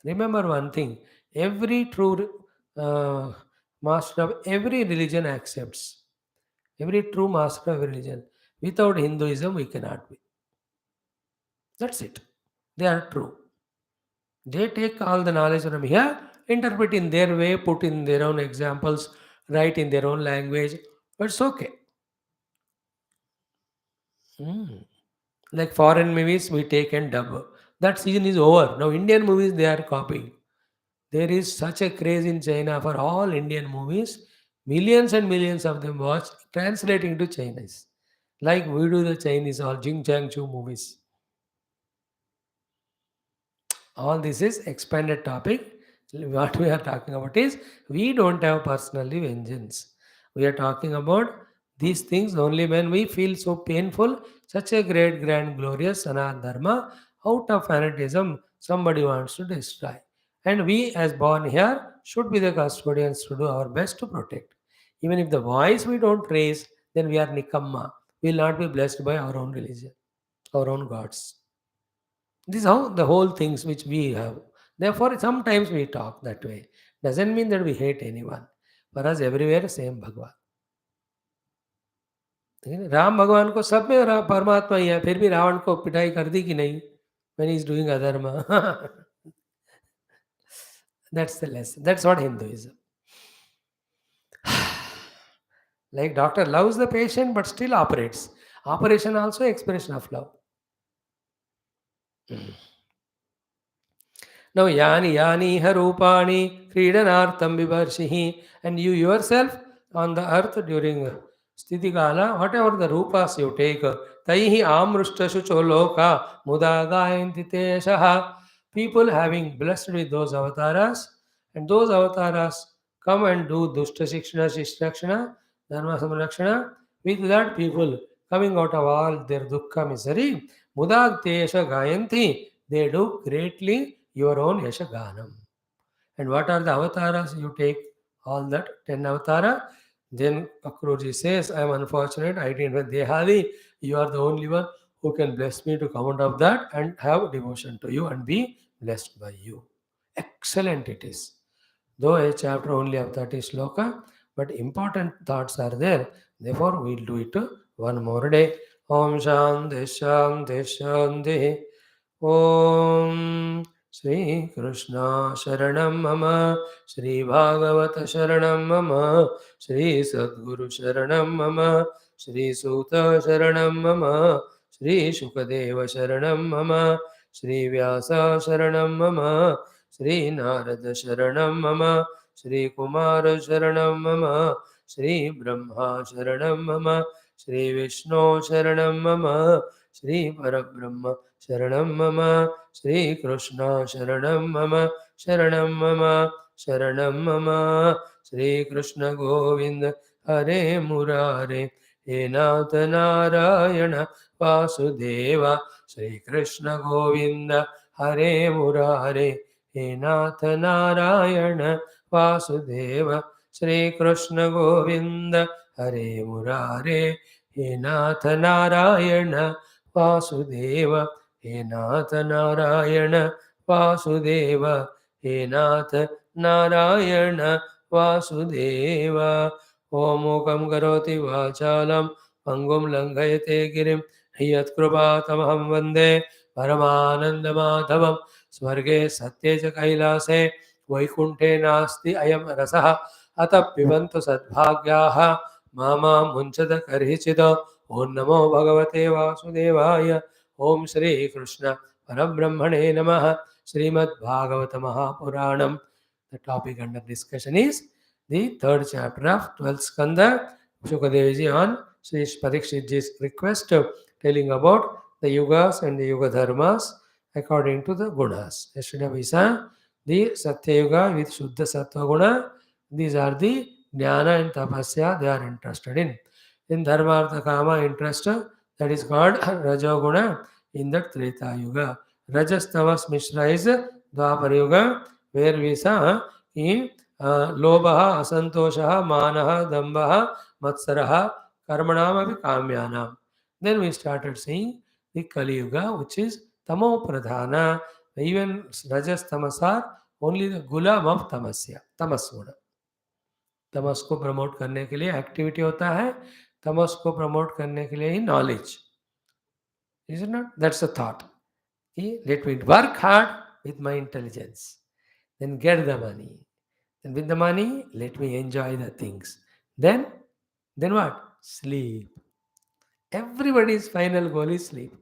Remember one thing, every true master of every religion accepts. Every true master of religion. Without Hinduism, we cannot be. That's it. They are true. They take all the knowledge from here, interpret in their way, put in their own examples, write in their own language. But it's okay. Like foreign movies, we take and dub. That season is over. Now Indian movies they are copying. There is such a craze in China for all Indian movies. Millions and millions of them watch, translating to Chinese. Like we do the Chinese all Jing Chang Chu movies. All this is expanded topic. What we are talking about is we don't have personally vengeance. We are talking about these things only when we feel so painful, such a great, grand, glorious Sanat Dharma, out of fanatism, somebody wants to destroy. And we, as born here, should be the custodians to do our best to protect. Even if the voice we don't raise, then we are nikamma. We will not be blessed by our own religion, our own gods. This is how the whole things which we have. Therefore, sometimes we talk that way. Doesn't mean that we hate anyone. For us, everywhere same Bhagwan. Ram भगवान को सब में परमात्मा ही है, फिर भी रावण को पिटाई कर दी कि नहीं? When he is doing adharma. That's the lesson. That's what Hinduism. Like doctor loves the patient but still operates. Operation also expression of love. Now, yani harupani kridanartam vivarshihi, and you yourself on the earth during Sthiti-kala, whatever the rupas you take, taihi amrushtashu choloka mudagayanti teshaha, people having blessed with those avatars, and those avatars come and do dushta shikshana, shishrakshana, dharma samrakshana, with that people coming out of all their dukkha misery, mudag tesha gayanti, they do greatly your own Yashaganam. And what are the avatars? You take all that 10 avatara. Then Akruji says, I am unfortunate, I didn't have Dehadi. You are the only one who can bless me to come out of that and have devotion to you and be blessed by you. Excellent it is. Though a chapter only of 30 sloka, but important thoughts are there. Therefore, we'll do it one more day. Om Shanti Shanti Shanti. Om Shri Krishna Sharanam Mama, Shri Bhagavata Sharanam Mama, Shri Sadguru Sharanam Mama, Shri Suta Sharanam Mama, Shri Shukadeva Sharanam Mama, Shri Vyasa Sharanam Mama, Shri Narada Sharanam Mama, Shri Kumara Sharanam Mama, Shri Brahma Sharanam Mama, Shri Vishnu Sharanam Mama, Shri Parabrahma Sharanam Mama, Shri Krishna Sharanam Mama, Sharanam Mama, Sharanam Mama, Shri Krishna Govinda, Hare Murare, He Nath Narayana Vasudeva, Shri Krishna Govinda, Hare Murare, He Nath Narayana Vasudeva, Shri Krishna Govinda, Hare Murare, He Nath Narayana Vasudeva, He Nath Narayana Vasudeva, He Nath Narayana Vasudeva. Om Mukam Karoti Vachalam Pangum Langayate Girim Yat Krupatamaham Vande Paramananda Madhavam Swarge Satyeja Kailase Vaikunte Nasti Ayam Rasaha Atap Pibantu Sadbhagyaha Mama Munchada Karhichida Om Namo Bhagavate Vasudevaya Om Shri Krishna Parabrahmane Namaha Srimad Bhagavatam Puranam. The topic under discussion is the third chapter of 12th Skandha. Shukadevji on Sri Parikshitji's request telling about the yugas and the yuga dharmas according to the gunas. Yesterday we saw the Satya Yuga with Shuddha Sattva Guna. These are the Jnana and Tapasya they are interested in. In Dharma Artha Kama interest, that is called Rajoguna in the Treta Yuga. Rajas Tamas Mishra is Dwapara Yuga, where we saw in Lobha, Asantosha, Manaha, Dambaha, Matsaraha, Karmanam, and Kamyanam. Then we started seeing the Kali Yuga, which is Tamo Pradhana. Even Rajas Tamas are only the Gulam of Tamasya, Tamas Guna. तमस को promote करने के लिए activity होता है, तमस को promote करने के लिए ही knowledge. Is it not? That's a thought. Okay? Let me work hard with my intelligence, then get the money. And with the money, let me enjoy the things. Then what? Sleep. Everybody's final goal is sleep.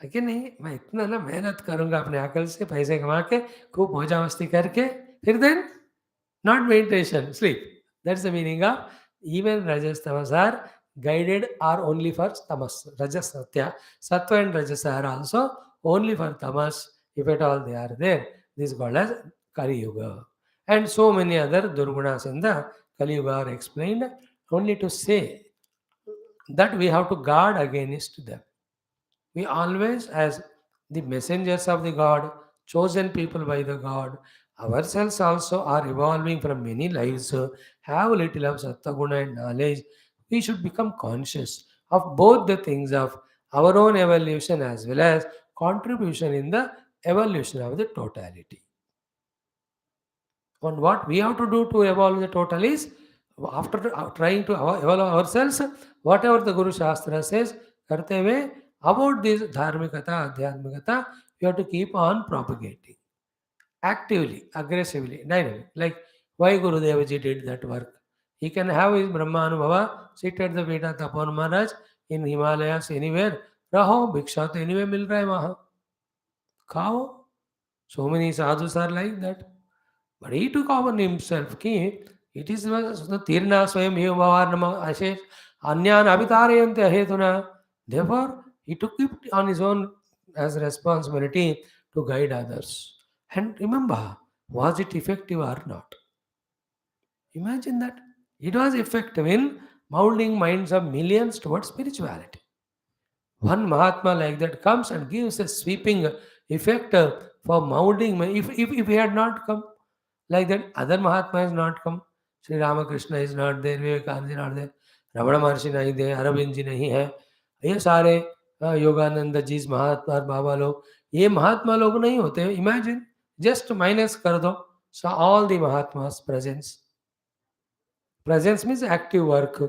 है नहीं, मैं इतना ना मेहनत करूंगा अपने अकल से पैसे कमा के खूब मौजा मस्ती करके फिर then not meditation, sleep. That's the meaning of even Rajas Tamas are guided are only for Tamas. Rajas Satya. Sattva and Rajas are also only for Tamas. If at all they are there, this is called as Kali Yuga. And so many other Durgunas in the Kali Yuga are explained only to say that we have to guard against them. We always, as the messengers of the God, chosen people by the God, ourselves also are evolving from many lives, have little of Sattva-guna and knowledge. We should become conscious of both the things of our own evolution as well as contribution in the evolution of the totality. And what we have to do to evolve the total is, after trying to evolve ourselves, whatever the Guru Shastra says, karte hue, about this dharmikata, adhyatmikata, you have to keep on propagating. Actively, aggressively, dynamic. Like why Guru DEVJI did that work. He can have his Brahmanubhava, sit at the feet of Tapan Maharaj in Himalayas, anywhere. Raho, Bhiksha to anywhere mil raha hai Maha. Khao. So many sadhus are like that. But he took upon himself ki it is the Tirna Swayam Hivavarnama Ashesh Anyan Avitarayante Ahetuna. Therefore, he took it on his own as responsibility to guide others. And remember, was it effective or not? Imagine that. It was effective in molding minds of millions towards spirituality. One Mahatma like that comes and gives a sweeping effect for molding. If he had not come, Like that, other Mahatma has not come. Sri Ramakrishna is not there, Vivekananda is not there, रमण महर्षि नहीं थे, अरविंद जी नहीं है, ये सारे योगानंद जी महात्मा बाबा लोग, ये महात्मा लोग नहीं होते. इमेजिन, जस्ट माइनस कर दो. So all the Mahatmas presence. Presence means active work.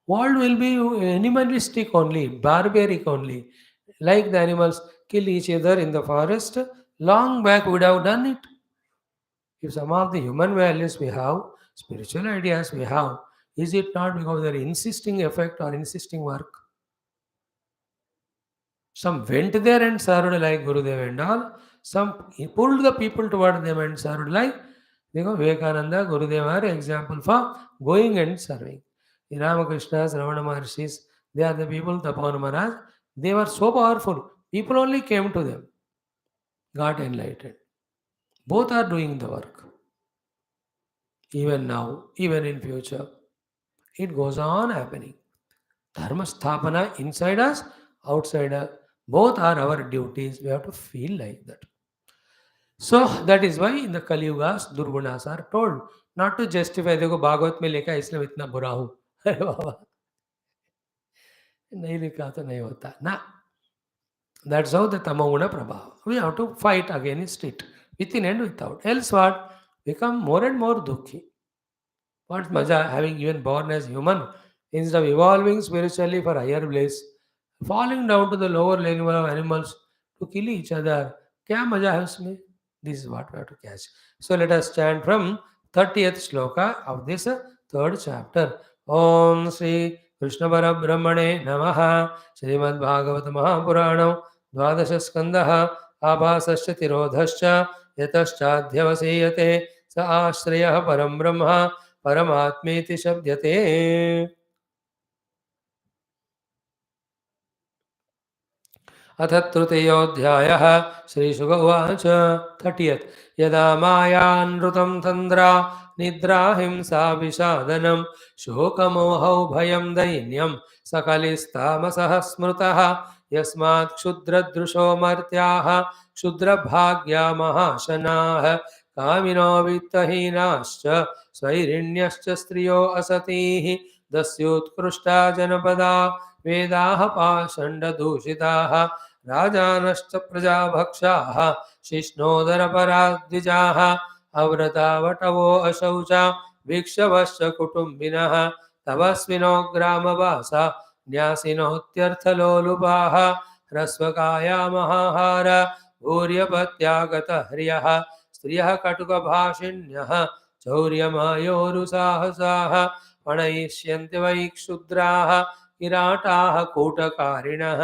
World will be animalistic only, barbaric only. Like the animals kill each other in the forest, long back would have done it. If some of the human values we have, spiritual ideas we have, is it not because of their insisting effect or insisting work? Some went there and served like Gurudev and all. Some pulled the people toward them and served like Vivekananda, Gurudev are example for going and serving. The Ramakrishnas, Ravana Maharshis, they are the people, Tapan Maharaj, they were so powerful. People only came to them, got enlightened. Both are doing the work. Even now, even in future, it goes on happening. Dharma sthapana inside us, outside us, both are our duties. We have to feel like that. So that is why in the Kaliyugas, Durgunas are told not to justify. देखो भागवत में लिखा है इसलिए मैं इतना बुरा हूँ. अरे बाबा, नहीं लिखा तो नहीं होता ना. That's how the tamoguna prabhava. We have to fight against it, within and without. Else what? Become more and more dukhi. What's maja having even born as human instead of evolving spiritually for higher bliss, falling down to the lower level of animals to kill each other? Kya maja hai usme? This is what we have to catch. So let us chant from 30th shloka of this third chapter. Om Sri Krishna Parabrahmane Namaha. Srimad Bhagawat Mahapuranam Dvadasha Skandaha Abhasasya Tirodhascha Yataschadhyavaseyate Sa Ashrayah Param Brahma परमात्मेति शब्दते. अथ तृतीयोऽध्यायः. श्रीशुक उवाच. 30th. यदा मायानृतं तन्द्रा निद्राहिंसा विषादनं शोकमोहौ भयं दैन्यं सकलिस्तामसः स्मृतः यस्मात् क्षुद्रदृशो मर्त्याः क्षुद्रभाग्या महाशनाः कामिनो वित्तहीनाश्च स्वैरिण्यश्च स्त्रियो असतीः दस्योत्कृष्टा जनपदा वेदाः पाषण्डदूषिताः राजानश्च प्रजाभक्षाः शिष्णोदरपराद्विजाः अव्रतावटवो अशौचा भिक्षवश्च कुटुम्बिनः तपस्विनो ग्रामवासा न्यासिनोत्यर्थलोलुपाः ह्रस्वकाया महाहार भूर्यपत्यागतह्र्यः स्त्रियः कटुकभाषिण्यः चौर्यमायोरुसाहसाः पणयिष्यन्ति वै क्षुद्राः किराटाः कूटकारिणः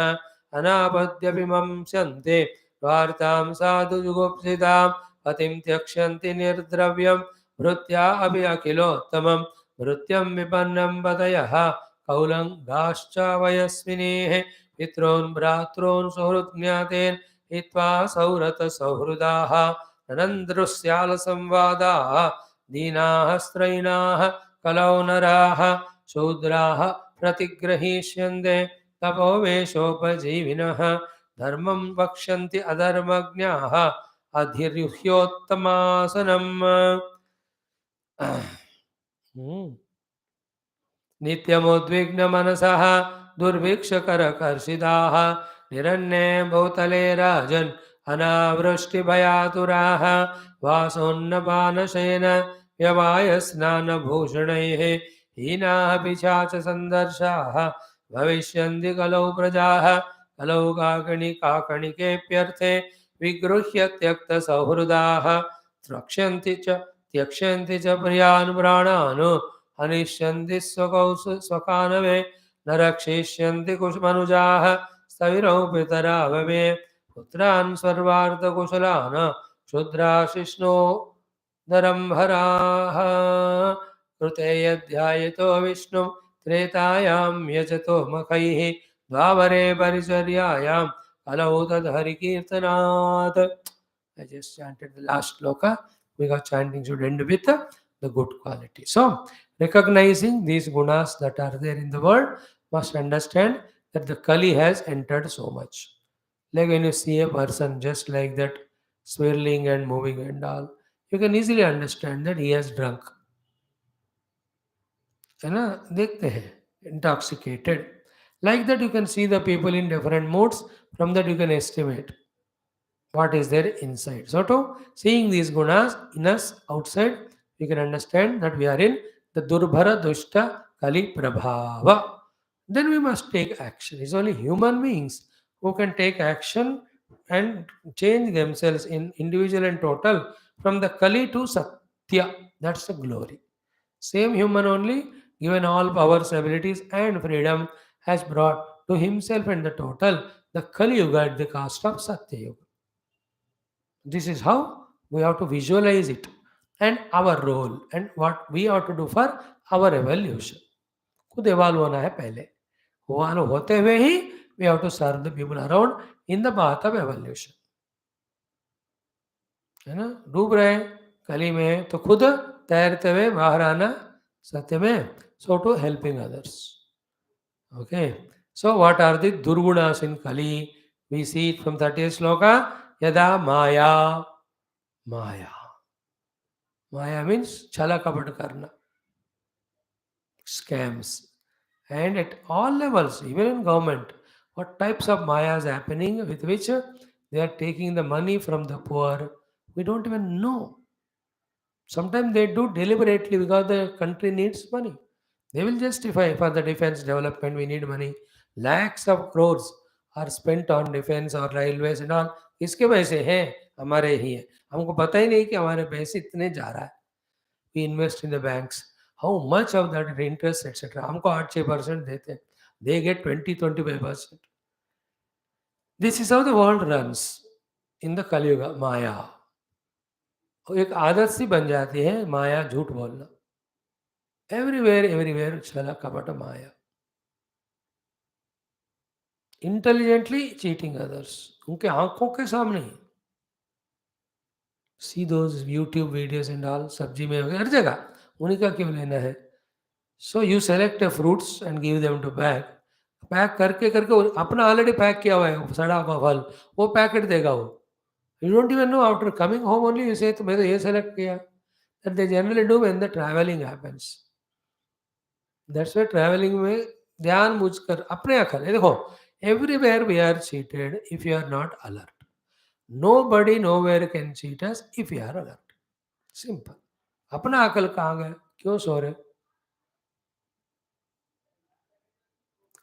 अनापद्यपि मंस्यन्ते वार्तां साधु जुगुप्सितां पतिं त्यक्ष्यन्ति निर्द्रव्यं भृत्या अपि अखिलोत्तमं भृत्यं विपन्नं पतयः कौलङ्गाश्च वयस्विनेः पितॄन् भ्रातॄन् सुहृज्ञातेन् हित्वा सौरतसौहृदाः ननन्दृश्यालसंवादाः दीनाः स्त्रैणाः कलौ नराः शूद्राः प्रतिग्रहीष्यन्ते तपोवेशोपजीविनः धर्मं वक्ष्यन्ति अधर्मज्ञाः अधिर्युह्योत्तमासनम्. नित्यमुद्विग्नमनसः दुर्भिक्षकरकर्षिताः निरन्ये भूतले राजन् अनावृष्टिभयातुराः वासोन्नपानशयन व्यवायस्नानभूषणैः हीनाः पिशाचसन्दर्शाः भविष्यन्ति कलौ प्रजाः कलौ काकणिकेऽप्यर्थे विगृह्य त्यक्तसौहृदाः त्यक्ष्यन्ति च प्रियान् प्राणान् हनिष्यन्ति स्वकानवे न रक्षिष्यन्ति कुशमनुजाः स्थविरौ पितरा भवे पुत्रान् सर्वार्थकुशलान् क्षुद्राशिष्णो नरम्भराः कृते यध्यायतो विष्णुं त्रेतायां यजतो मखैः द्वापरे परिचर्यायां कलौ तद्हरिकीर्तनात्. I just chanted the last shloka because chanting should end with the good quality. So, recognizing these gunas that are there in the world, must understand that the Kali has entered so much. Like when you see a person just like that, swirling and moving and all, you can easily understand that he has drunk. है ना, देखते हैं, intoxicated. Like that you can see the people in different moods. From that you can estimate what is there inside. So to seeing these gunas in us outside, we can understand that we are in the Durbhara Dushta Kali Prabhava. Then we must take action. It's only human beings who can take action and change themselves in individual and total from the Kali to Satya. That's the glory. Same human only, given all powers, abilities, and freedom, has brought to himself and the total the Kali Yuga at the cost of Satya Yuga. This is how we have to visualize it and our role and what we have to do for our evolution. खुद evolve होना है पहले. evolve होते हुए ही we have to serve the people around in the path of evolution. है ना, डूब रहे कली में तो खुद तैरते हुए बाहर आना सत्य में. So to helping others. Okay. So what are the durgunas in Kali? We see it from 30th sloka. Yada Maya. Maya. Maya means chala kapat karna. Scams. And at all levels, even in government, what types of Maya is happening with which they are taking the money from the poor? We don't even know. Sometimes they do deliberately because the country needs money. They will justify for the defense development, we need money. Lakhs of crores are spent on defense or railways and all. इसके पैसे हैं हमारे ही हैं, हमको पता ही नहीं कि हमारे पैसे इतने जा रहा है. We invest in the banks. How much of that interest etc. हमको 8-6% देते हैं. They get 20-25%. This is how the world runs in the Kali Yuga. Maya. एक आदत सी बन जाती है माया, झूठ बोलना. Everywhere छला कपट माया. Intelligently cheating others. उनके आंखों के सामने ही. See those YouTube videos and all, सब्जी में हर जगह उन्हीं का क्यों लेना है. So you select the fruits and give them to pack. Pack करके करके अपना ऑलरेडी पैक किया हुआ है सड़ा हुआ फल, वो पैकेट देगा वो. You don't even know after coming home only you say तो मैं तो ये सेलेक्ट किया. That they generally do when the traveling happens. That's why traveling में ध्यान बुझकर अपने अकल. ये देखो, everywhere we are cheated if you are not alert. Nobody nowhere can cheat us if you are alert. Simple. अपना अकल कहाँ गया, क्यों सो रहे.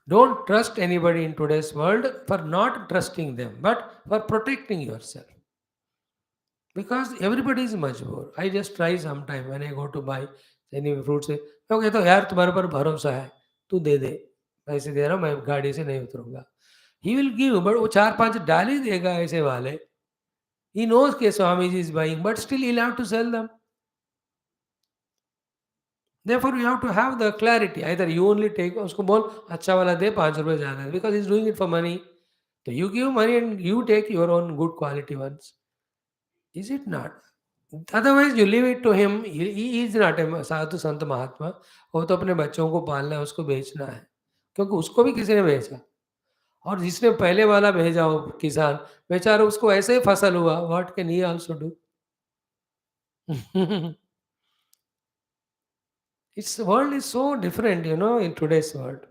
Don't trust anybody in today's world for not trusting them, but for protecting yourself. Because everybody is majboor. I just try sometime when I go to buy any fruit से मैं कहता हूँ यार तुम्हारे पर भरोसा है, तू दे दे, पैसे दे रहा हूँ, मैं गाड़ी से नहीं उतरूंगा. He will give, but वो 4-5 डाल ही देगा ऐसे वाले. He knows कि Swamiji is buying, but still he'll have to sell them. Therefore, you have to have the clarity. Either you only take, उसको बोल अच्छा वाला दे, 5 रुपए ज़्यादा, because he's doing it for money. So you give money and you take your own good quality ones. Is it not? Otherwise, you leave it to him. He is not a साधु संत महात्मा. वो तो अपने बच्चों को पालना है, उसको बेचना है, क्योंकि उसको भी किसी ने बेचा. और जिसने पहले वाला भेजा हो किसान बेचारा, उसको ऐसे ही फसल हुआ. What can he also do? Its world is so different, in today's world.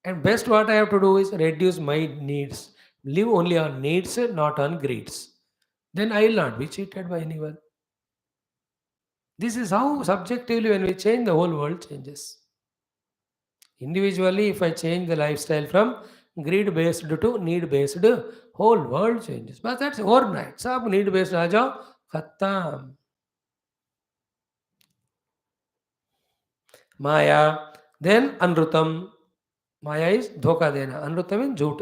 And best what I have to do is reduce my needs. Live only on needs, not on greeds. Then I will not be cheated by anyone. This is how subjectively when we change, the whole world changes. Individually, if I change the lifestyle from greed-based to need-based, whole world changes. But that's overnight. सब need-based आ जाओ, खत्म. Maya. Then Anrutam. Maya is धोखा देना. Anrutam means झूठ.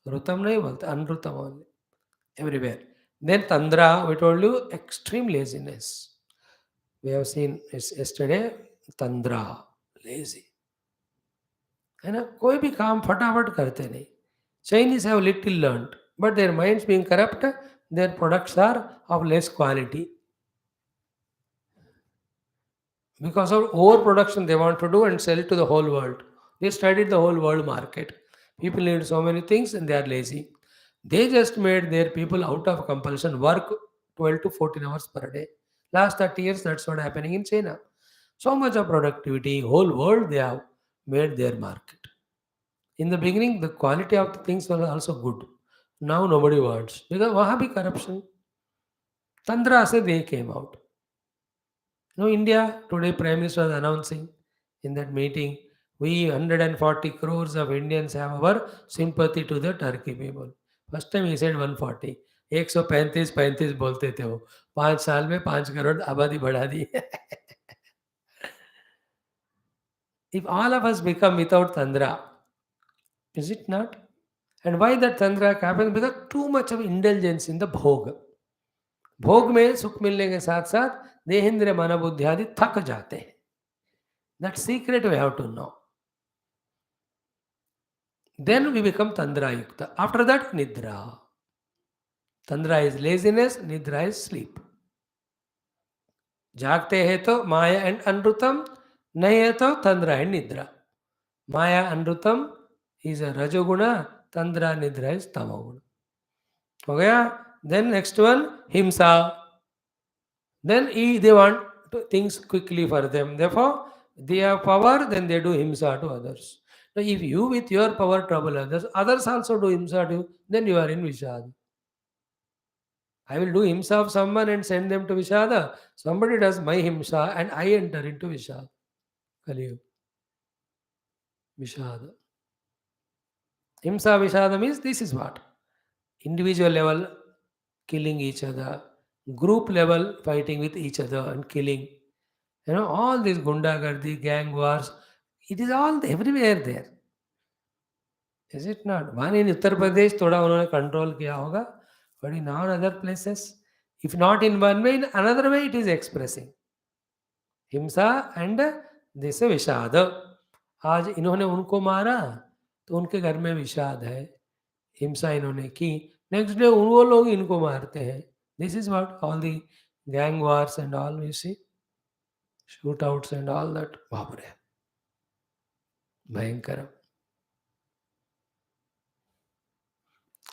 Rutam नहीं बोलते, Anrutam only. Everywhere. Then Tandra, we told you, extreme laziness. We have seen yesterday, Tandra, lazy. है ना, कोई भी काम फटाफट करते नहीं. Chinese have little learned, but their minds being corrupt, their products are of less quality. Because of overproduction they want to do and sell it to the whole world. They studied the whole world market. People need so many things and they are lazy. They just made their people out of compulsion work 12 to 14 hours per day. Last 30 years, that's what happening in China. So much of productivity, whole world they have made their market. In the beginning, the quality of the things were also good. Now nobody wants because Wahhabi corruption. Tantra se they came out. India today Prime Minister was announcing in that meeting, we 140 crores of Indians have our sympathy to the Turkey people. First time he said 140. 135 बोलते थे वो 5 साल में 5 करोड़ आबादी बढ़ा दी. If all of us become without Tantra, is it not? And why that Tantra happens? Because too much of indulgence in the भोग. भोग में सुख मिलने के साथ साथ देहेंद्र मन बुद्धि आदि थक जाते हैं. That secret we have to know. Then we become Tandra Yukta. After that, Nidra. Tandra is laziness, Nidra is sleep. जागते हैं तो माया एंड अनृतम, नहीं है तो तंद्रा एंड निद्रा. माया अनृतम इज अ रजोगुण, तंद्रा निद्रा इज तमोगुण. हो गया. देन नेक्स्ट वन हिंसा. Then they want things quickly for them. Therefore, they have power, then they do himsa to others. Now, if you with your power trouble others, others also do himsa to you, then you are in Vishad. I will do himsa of someone and send them to Vishada. Somebody does my himsa and I enter into Vishad. Kaliyuga. Vishada. Himsa Vishada means this is what? Individual level killing each other, group level fighting with each other and killing. All these gundagardi, gang wars, it is all everywhere there. Is it not? One in Uttar Pradesh, thoda unhone control kiya hoga, but in all other places, if not in one way, in another way it is expressing. Himsa and this विषाद. आज इन्होंने उनको मारा तो उनके घर में विषाद है. हिंसा इन्होंने की, नेक्स्ट डे वो लोग इनको मारते हैं. This is what all the gang wars and all you see. Shootouts and all that. Bapre. Bhayankaram.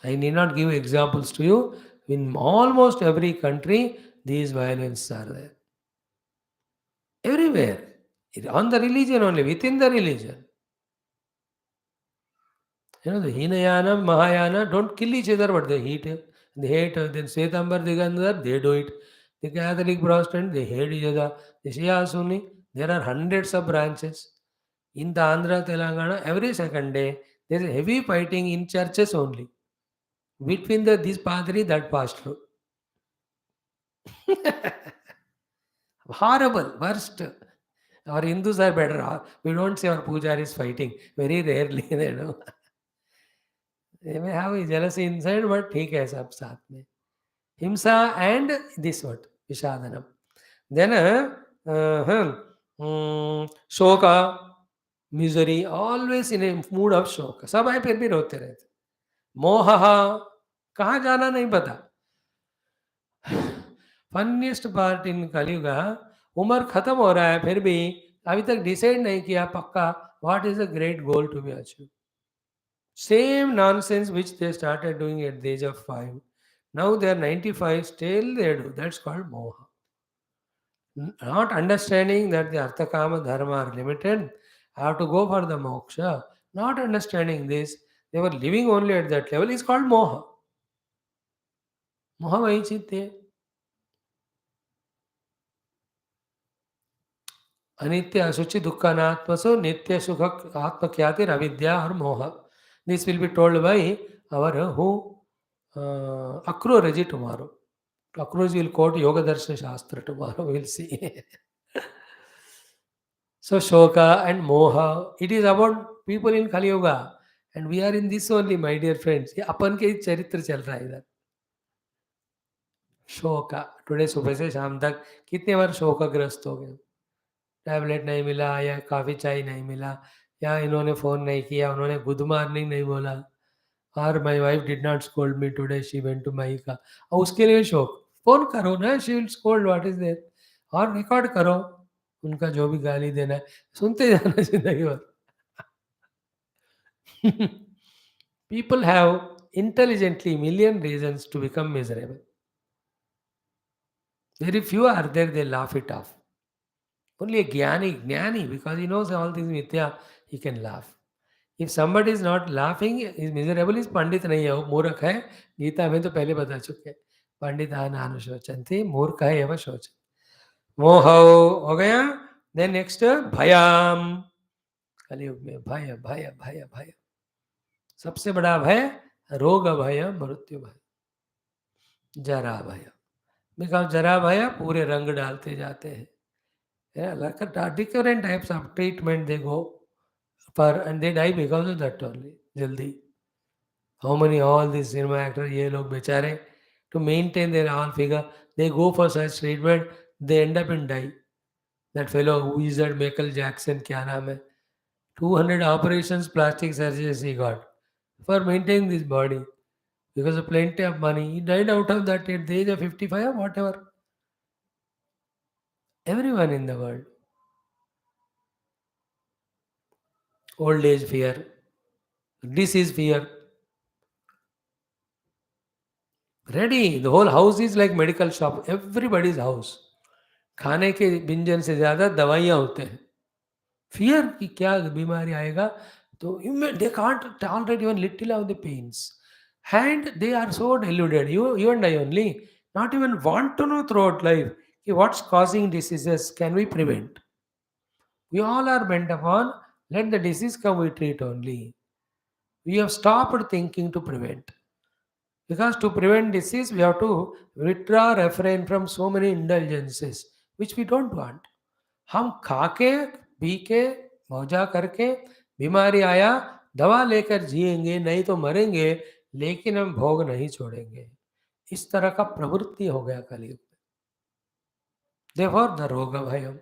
I need not give examples to you. In almost every country, these violences are there. Everywhere. On the religion only, within the religion. The Hinayana, Mahayana don't kill each other, but they hate. They hate. Then Svetambar, Digandhar, they do it. The Catholic Protestant, they hate each other. The Shia Sunni, there are hundreds of branches. In the Andhra, Telangana, every second day, there is heavy fighting in churches only. Between this padri, that pastor. Horrible, worst. Our Hindus are better. We don't say our pujaris is fighting. Very rarely, they know. They may have jealousy inside, but ठीक है सब साथ में. Himsa and this what? Vishadanam. Then shoka, misery, always in a mood of shoka. सब आए फिर भी रोते रहते. मोहा, कहाँ जाना नहीं पता. फनीस्ट पार्ट इन कलियुगा, उम्र खत्म हो रहा है फिर भी अभी तक डिसाइड नहीं किया पक्का what is the great goal to be achieve. Same nonsense which they started doing at the age of 5. Now they are 95, still they do. That's called moha. Not understanding that the artha kama dharma are limited. I have to go for the moksha. Not understanding this, they were living only at that level. It's called moha. Moha vahi chitte. अनित्य असुचि दुःखानात्मसु नित्य सुख आत्मख्याति अविद्या और मोह. This will be told by our AKRURA tomorrow. AKRURA will quote Yoga Darshana Shastra tomorrow. We'll see. So Shoka and Moha, it is about people in Kaliyuga. And we are in this only, my dear friends. ये अपन के ही चरित्र चल रहा है इधर. शोका. Today सुबह से शाम तक कितने बार शोकग्रस्त हो गए. टैबलेट नहीं मिला या काफ़ी चाय नहीं मिला या इन्होंने फ़ोन नहीं किया, उन्होंने गुड मॉर्निंग नहीं बोला, और my wife did not scold me today, she went to माई का. और उसके लिए शोक. फ़ोन करो ना, she will scold, what is there, और रिकॉर्ड करो उनका जो भी गाली देना है, सुनते जाना जिंदगी भर. People have intelligently million reasons to become miserable. Very few are there, they laugh it off. Only a Jnani, because he knows all things mithya, he can laugh. If somebody is not laughing, is miserable, is पंडित नहीं है, वो मूर्ख है. गीता में तो पहले बता चुके हैं. पंडिता नानु शोचंती, मूर्ख है एवं शोच. मोह हो गया. देन नेक्स्ट भयम. कलयुग में भय भय भय भय. सबसे बड़ा भय रोग भय, मृत्यु भय, जरा भय. बिकॉज जरा भय पूरे रंग डालते जाते हैं. Like a different types of treatment they go for, and they die because of that only. Jaldi. How many all these cinema actors, ये लोग बेचारे, to maintain their all figure, they go for such treatment, they end up in die. That fellow who is that Michael Jackson, क्या नाम है? 200 operations, plastic surgeries he got for maintaining this body because of plenty of money. He died out of that at the age of 55 or whatever. Everyone in the world. Old age fear, disease fear. Ready. The whole house is like medical shop. Everybody's house. खाने के व्यंजन से ज़्यादा दवाइयाँ होते हैं. Fear कि क्या बीमारी आएगा, तो they can't tolerate even little of the pains. And they are so deluded. You and I only not even want to know throughout life कि what's causing diseases, can we prevent. We all are bent upon let the disease come, we treat only. We have stopped thinking to prevent. Because to prevent disease, we have to withdraw, refrain from so many indulgences, which we don't want. हम खा के, P के, मौजा करके, बीमारी आया, दवा लेकर जिएंगे, नहीं तो मरेंगे, लेकिन हम भोग नहीं छोड़ेंगे. इस तरह का प्रवृत्ति हो गया कलयुग में. Therefore, the रोग भयम.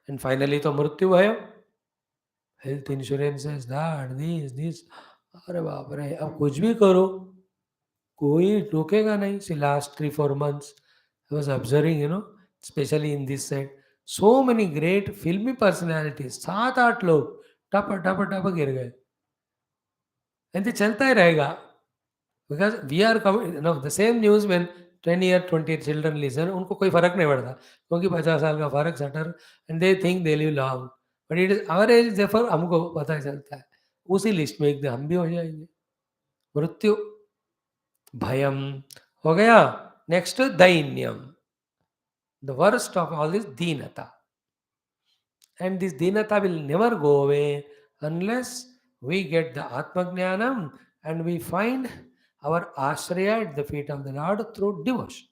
And finally, तो मृत्यु भयम. Health insurances, this. अरे बाप रे, अब कुछ भी करो, कोई रोकेगा नहीं. सी last 3-4 months I was observing, especially in this side, so many great filmy personalities, 7-8 लोग टप टप टप गिर गए. ऐसे चलता ही रहेगा. Because we are the same news when 10-year 20 children listen, उनको कोई फर्क नहीं पड़ता क्योंकि 50 साल का फर्क shutter, and they think they live long, but it is our age, therefore हमको पता चलता है. उसी लिस्ट में एक दिन हम भी हो जाएंगे. मृत्यु भयम हो गया. Next दैन्यम. The worst of all is deenata. And this deenata will never go away unless we get the Atma Jnanam and we find our ashraya at the feet of the Lord through devotion.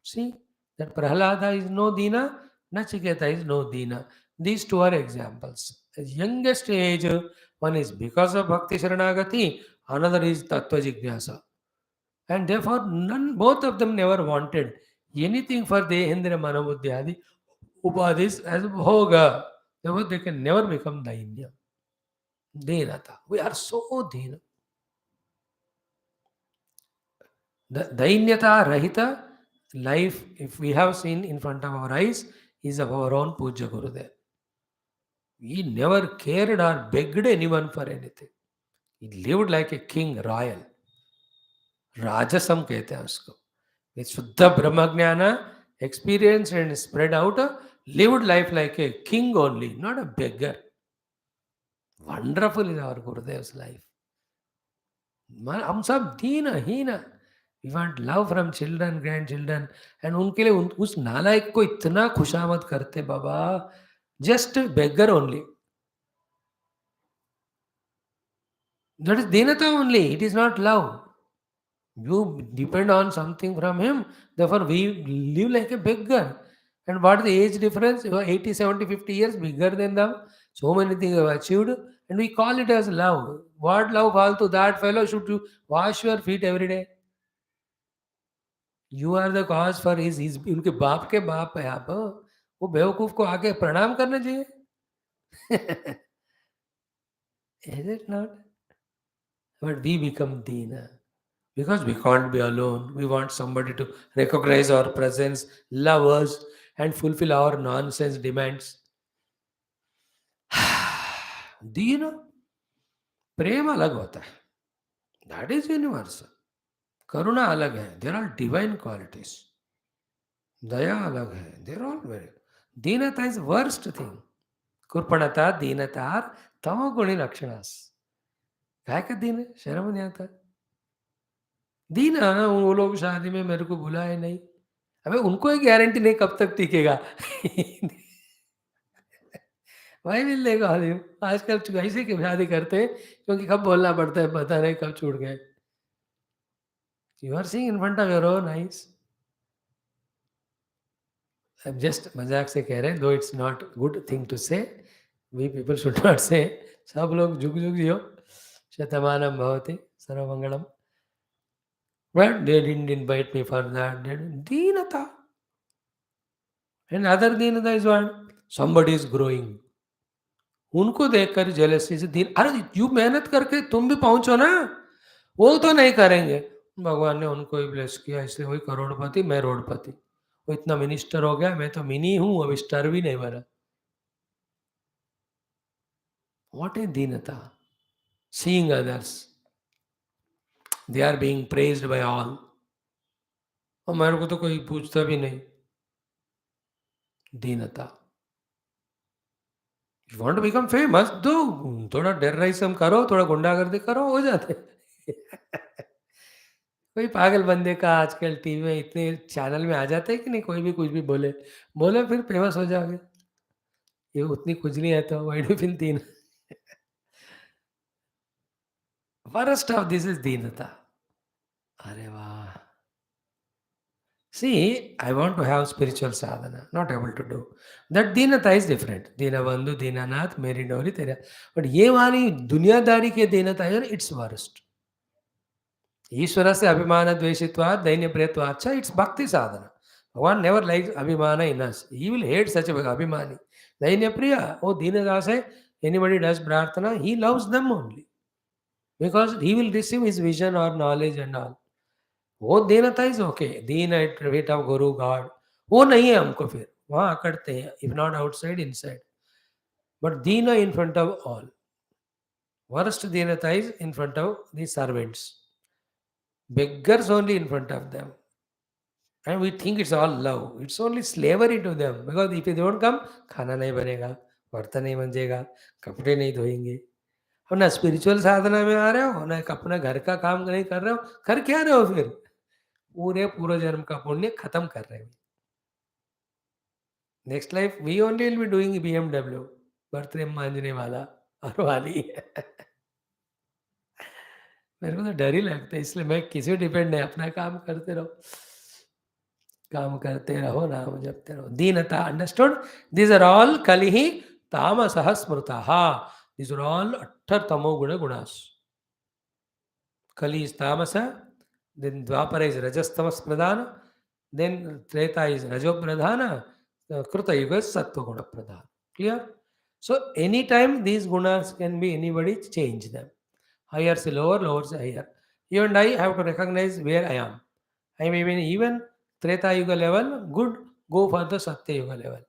See, that Prahlada is no Deena, Nachiketa is no Deena. These two are examples. At youngest age, one is because of Bhakti Sharanagati, another is Tattva Jignasa. And therefore, both of them never wanted anything for the Indra Manabuddhyadi Upadhis as Bhoga. Therefore, they can never become Dainya. Deenata. We are so Deena. The Dainyata Rahita life, if we have seen in front of our eyes, is of our own Puja Gurudev. He never cared or begged anyone for anything. He lived like a king, royal. राजसम कहते हैं उसको. With Shuddha Brahmajnana, experienced and spread out, lived life like a king only, not a beggar. Wonderful is our Gurudev's life. हम सब दीन हीन. We want love from children, grandchildren, and उनके लिए उस नालायक को इतना खुशामद करते बाबा. Just beggar only. That is deenata only. It is not love. You depend on something from him, therefore we live like a beggar. And what is the age difference? You are 80, 70, 50 years bigger than them. So many things you have achieved, and we call it as love. What love falls to that fellow? Should you wash your feet every day? You are the cause for his उनके बाप के बाप है आप. वो बेवकूफ को आके प्रणाम करना चाहिए. Is it not? But we become Deena. Because we can't be alone. We want somebody to recognize our presence, love us, and fulfill our nonsense demands. Do you know? प्रेम अलग होता है. That is universal. करुणा अलग है. There are divine qualities. दया अलग है, देर all very. दीनता is worst thing. कृपणता, दीनता are तमोगुणी लक्षणास. काय का दीन है, शर्म नहीं आता. दीन है ना, वो लोग शादी में मेरे को बुलाए नहीं. अबे उनको ही गारंटी नहीं कब तक टिकेगा. वही मिल लेगा आदमी. आजकल ऐसे क्यों शादी करते हैं, क्योंकि कब बोलना पड़ता है पता नहीं कब छूट गए. You are seeing in front of your own eyes. अब जस्ट मजाक से कह रहे हैं, though it's not good thing to say. We people should not say. सब लोग जुग जुग जियो, शतमानम भवति, सर्वमंगलम. But they didn't invite me for that. Deenata. And other deenata is what? somebody is growing. उनको देखकर जेलसी से दीन. अरे यू मेहनत करके तुम भी पहुंचो ना. वो तो नहीं करेंगे. भगवान ने उनको ही ब्लेस किया, इसलिए वही करोड़पति, मैं रोडपति. वो इतना मिनिस्टर हो गया, मैं तो मिनी हूं, अभी स्टार भी नहीं बना. व्हाट इज दीनता? Seeing others, they are being praised by all, और मेरे को तो कोई पूछता भी नहीं. दीनता. You want to become famous, दो थोड़ा टेररिज्म करो, थोड़ा गुंडागर्दी करो, हो जाते. कोई पागल बंदे का आजकल टीवी में इतने चैनल में आ जाते हैं कि नहीं, कोई भी कुछ भी बोले, बोले फिर फेमस हो जाओगे. ये उतनी खुजली है तो why do feel Deen. First of this is दीनता. अरे वाह. See, I want to have spiritual sadhana, not able to do. That deenata is different. Deenabandhu, Deenanath, मेरी डोरी तेरा. But ये वाली दुनियादारी के दीनता है, it's worst. ईश्वर से अभिमान द्वेषित्वात् दैन्य प्रियत्वाच्च, it's bhakti sadhana. One never likes abhimana in us. He will hate such a abhimani. दैन्य प्रिय, oh दीनता से anybody does prarthana, he loves them only. Because he will receive his vision or knowledge and all. वो deenata is okay. Deen at weight of guru god, वो नहीं है हमको. फिर वहां अकड़ते हैं, if not outside inside. But deen in front of all. Worst deenata is in front of the servants. beggars only in front of them. And we think it's all love. It's only slavery to them. Because if they don't come, खाना नहीं बनेगा, बर्तन नहीं मंजेगा, कपड़े नहीं धोएंगे. और ना spiritual साधना में आ रहे हो, ना अपना घर का काम नहीं कर रहे हो, कर क्या रहे हो फिर? पूरे पूर्व जन्म का पुण्य खत्म कर रहे हो. Next life we only will be doing BMW, बर्थडे मांझने वाला और वाली. मेरे को तो डर ही लगता है, इसलिए मैं किसी डिपेंड नहीं, अपना काम करते रहो. काम करते रहो, नाम जपते रहो. दीनता, अंडरस्टूड? दीज आर ऑल कलिहि तामसः स्मृतः. दीज आर ऑल अट्ठर तमो गुण gunas. Kali is tamasa, then Dwapara is rajastamas pradhana, then Treta is rajo pradhana, Kruta Yuga is sattva guna pradhana. Clear? So anytime these gunas can be anybody change them. Higher say lower, lower say higher. You and I have to recognize where I am. I may be even Treta Yuga level, good, go for the Satya Yuga level.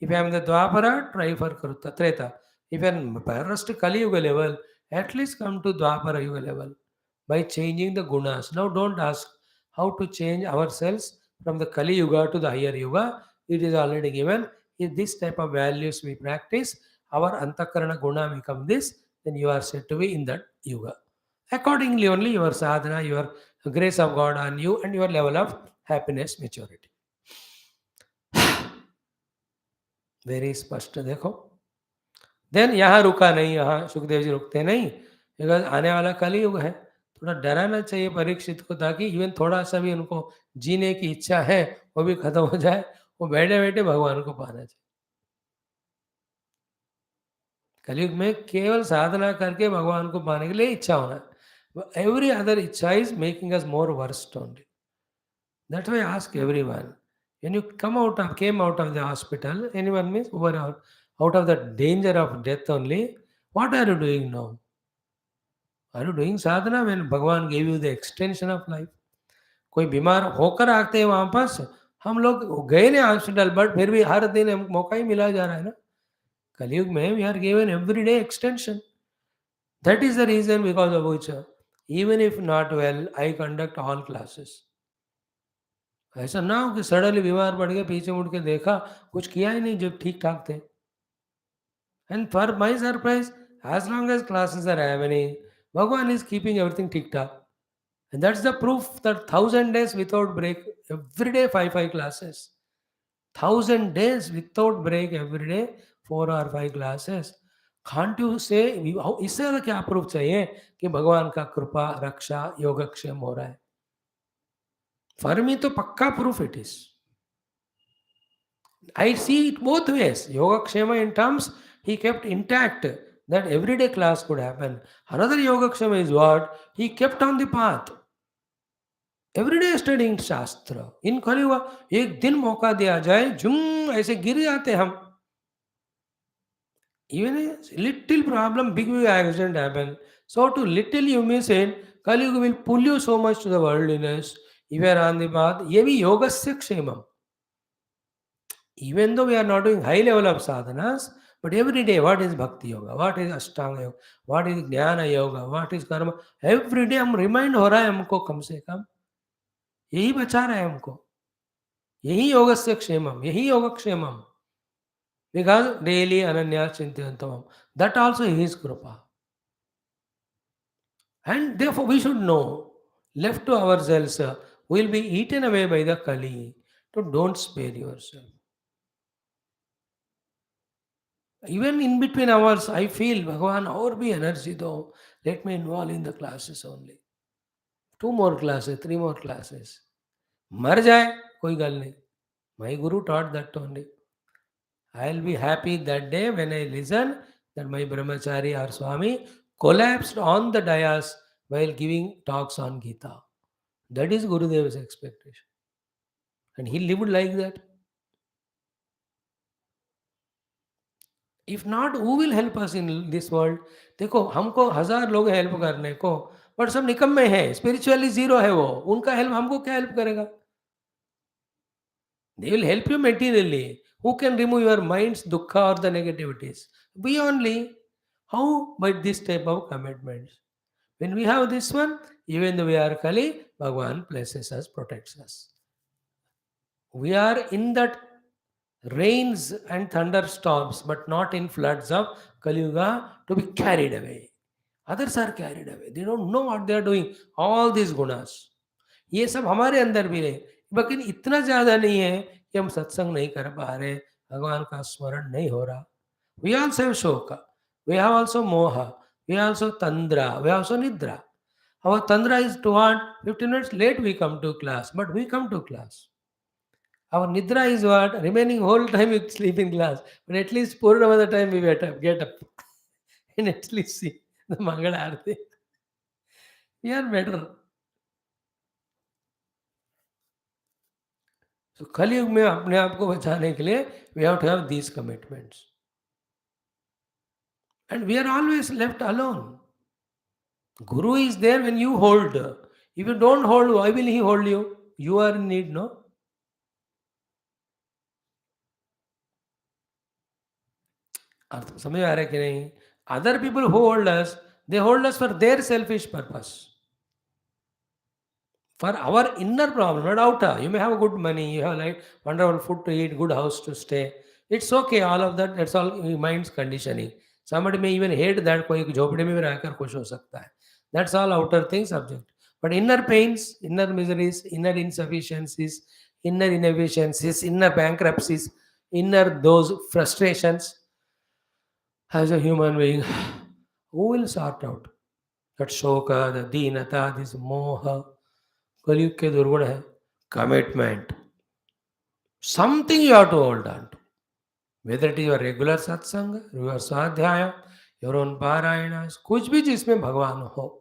If I am the Dwapara, try for Kruta, Treta. If I am first Kali Yuga level, at least come to Dwapara Yuga level by changing the gunas. Now don't ask how to change ourselves from the Kali Yuga to the higher Yuga. It is already given. If this type of values we practice, our Antakarana guna become this, then you are said to be in that Yuga. Accordingly only your sadhana, your grace of God on you and your level of happiness, maturity. Very स्पष्ट देखो. Then यहाँ रुका नहीं, यहाँ सुखदेव जी रुकते नहीं, because आने वाला कलयुग है. थोड़ा डराना चाहिए परीक्षित को, ताकि इवन थोड़ा सा भी उनको जीने की इच्छा है वो भी खत्म हो जाए, वो बैठे बैठे भगवान को पाना चाहिए. कलयुग में केवल साधना करके भगवान को पाने के लिए इच्छा होना है. एवरी अदर इच्छा is making us more worst only. That way ask everyone, when you came out of the hospital, anyone means over out of the danger of death only, what are you doing now? Are you doing sadhana when Bhagavan gave you the extension of life? कोई बीमार होकर आते हैं वापस, हम लोग गए ना हॉस्पिटल, बट फिर भी हर दिन हम मौका ही मिला जा रहा है ना. कलयुग में we are given every day extension. That is the reason because of which even if not well, I conduct all classes. ऐसा ना हो कि सडनली बीमार पड़ गए, पीछे मुड़ के देखा, कुछ किया ही नहीं जब ठीक-ठाक थे। And for my surprise, as long as classes are happening, Bhagavan is keeping everything ठीक-ठाक. And that's the proof that 1000 days without break, every day 5 classes. 1000 days without break every day, 4 or 5 classes. Can't you say, इससे ज़्यादा क्या proof चाहिए कि भगवान का कृपा, रक्षा, योगक्षेम हो रहा है? फॉर मी तो पक्का proof it is. I see it both ways. Yogakshema in terms he kept intact that everyday class could happen. Another Yogakshema is what? He kept on the path. Everyday studying Shastra. In Kaliyuga, एक दिन मौका दिया जाए, झुम ऐसे गिर जाते हम. Even a little problem, big accident happen. So to little you miss it, Kaliyuga will pull you so much to the worldliness. If you are on the path, ये भी योगस्य क्षेमम. Even though we are not doing high level of sadhanas, but every day, what is bhakti yoga, what is ashtanga yoga, what is jnana yoga, what is karma, every day हम remind हो रहा है हमको, कम से कम यही बचा रहा है हमको, यही योगस्य क्षेमम, यही योगक्षेमम, because daily ananya chintayantam, that also his kripa. And therefore we should know, left to ourselves, we will be eaten away by the Kali. So don't spare yourself. Even in between hours, I feel, Bhagavan, और भी energy दो. Let me involve in the classes only. 2 more classes, 3 more classes. मर जाए कोई गल नहीं. My guru taught that only. I'll be happy that day when I listen that my brahmachari or Swami collapsed on the dais while giving talks on Gita. That is Gurudev's expectation. And he lived like that. If not who will help us in this world. देखो हमको 1000 लोग help करने को, but सब निकम्मे हैं, spiritually zero है वो, उनका हेल्प हमको क्या हेल्प करेगा? They will help you materially. Who can remove your minds दुखा और the negativities? We only. How? By this type of commitments. When we have this one, even though we are Kali, Bhagavan blesses us, protects us. We are in that rains and thunderstorms, but not in floods of Kali Yuga to be carried away. Others are carried away. They don't know what they are doing. All these gunas. ये सब हमारे अंदर भी है, लेकिन इतना ज़्यादा नहीं है कि हम सत्संग नहीं कर पा रहे, भगवान का स्मरण नहीं हो रहा. We also have Shoka. We have also Moha. We have also Tandra. We have also Nidra. Our Tandra is to what? 15 minutes late we come to class, but we come to class. Our Nidra is what? Remaining whole time we sleep in class. But at least Puranam the time we get up and at least see the Mangala Arati. We are better. So Kaliyug में अपने आप को बचाने के लिए we have to have these commitments. And we are always left alone. Guru is there when you hold. If you don't hold, why will he hold you? You are in need, no? अर्थ समझ में आ रहा है कि नहीं? Other people who hold us, they hold us for their selfish purpose. For our inner problem, not outer. You may have good money, you have like wonderful food to eat, good house to stay. It's okay, all of that. That's all mind's conditioning. Somebody may even hate that. कोई झोपड़ी में भी रहकर खुश हो सकता है. That's all outer things subject. But inner pains, inner miseries, inner insufficiencies, inner inefficiencies, inner bankruptcies, inner those frustrations, as a human being, who will sort out? That shoka, the deenata, this moha, कलयुग के दुर्गुण है. Commitment. Something you have to hold on to. Whether it is your regular satsanga, your swadhyaya, your own parayanas, कुछ भी जिसमें भगवान हो.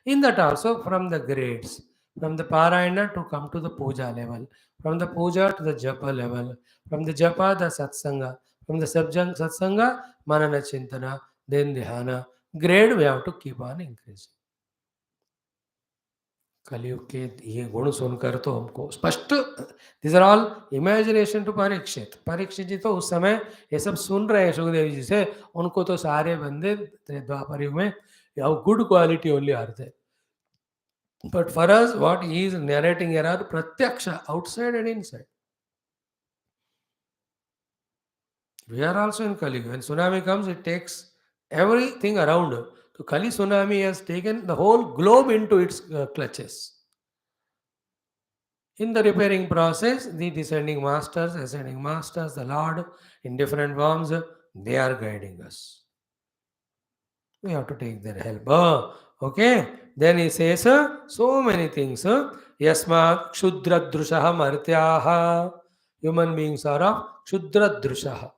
In that also from the grades, from the parayana to come to the puja level, from the puja to the japa level, from the japa the satsanga, from the satsanga manana chintana, then dhyana. Grade we have to keep on increasing. कलयुग के ये गुण सुनकर तो हमको स्पष्ट, this are all imagination to Parikshit. Parikshit ji तो उस समय ये सब सुन रहे हैं सुखदेव जी से, उनको तो सारे बंदे द्वापर युग में गुड क्वालिटी ओनली आते. But for us, what he is narrating here are pratyaksha, outside and inside. We are also in Kali. When tsunami comes, it takes everything around. So Kali tsunami has taken the whole globe into its clutches. In the repairing process, the descending masters, ascending masters, the Lord in different forms, they are guiding us. We have to take their help. Okay. Then he says so many things. Yasmat Kshudra Drushaha Martyaha. Human beings are of Kshudra Drushaha.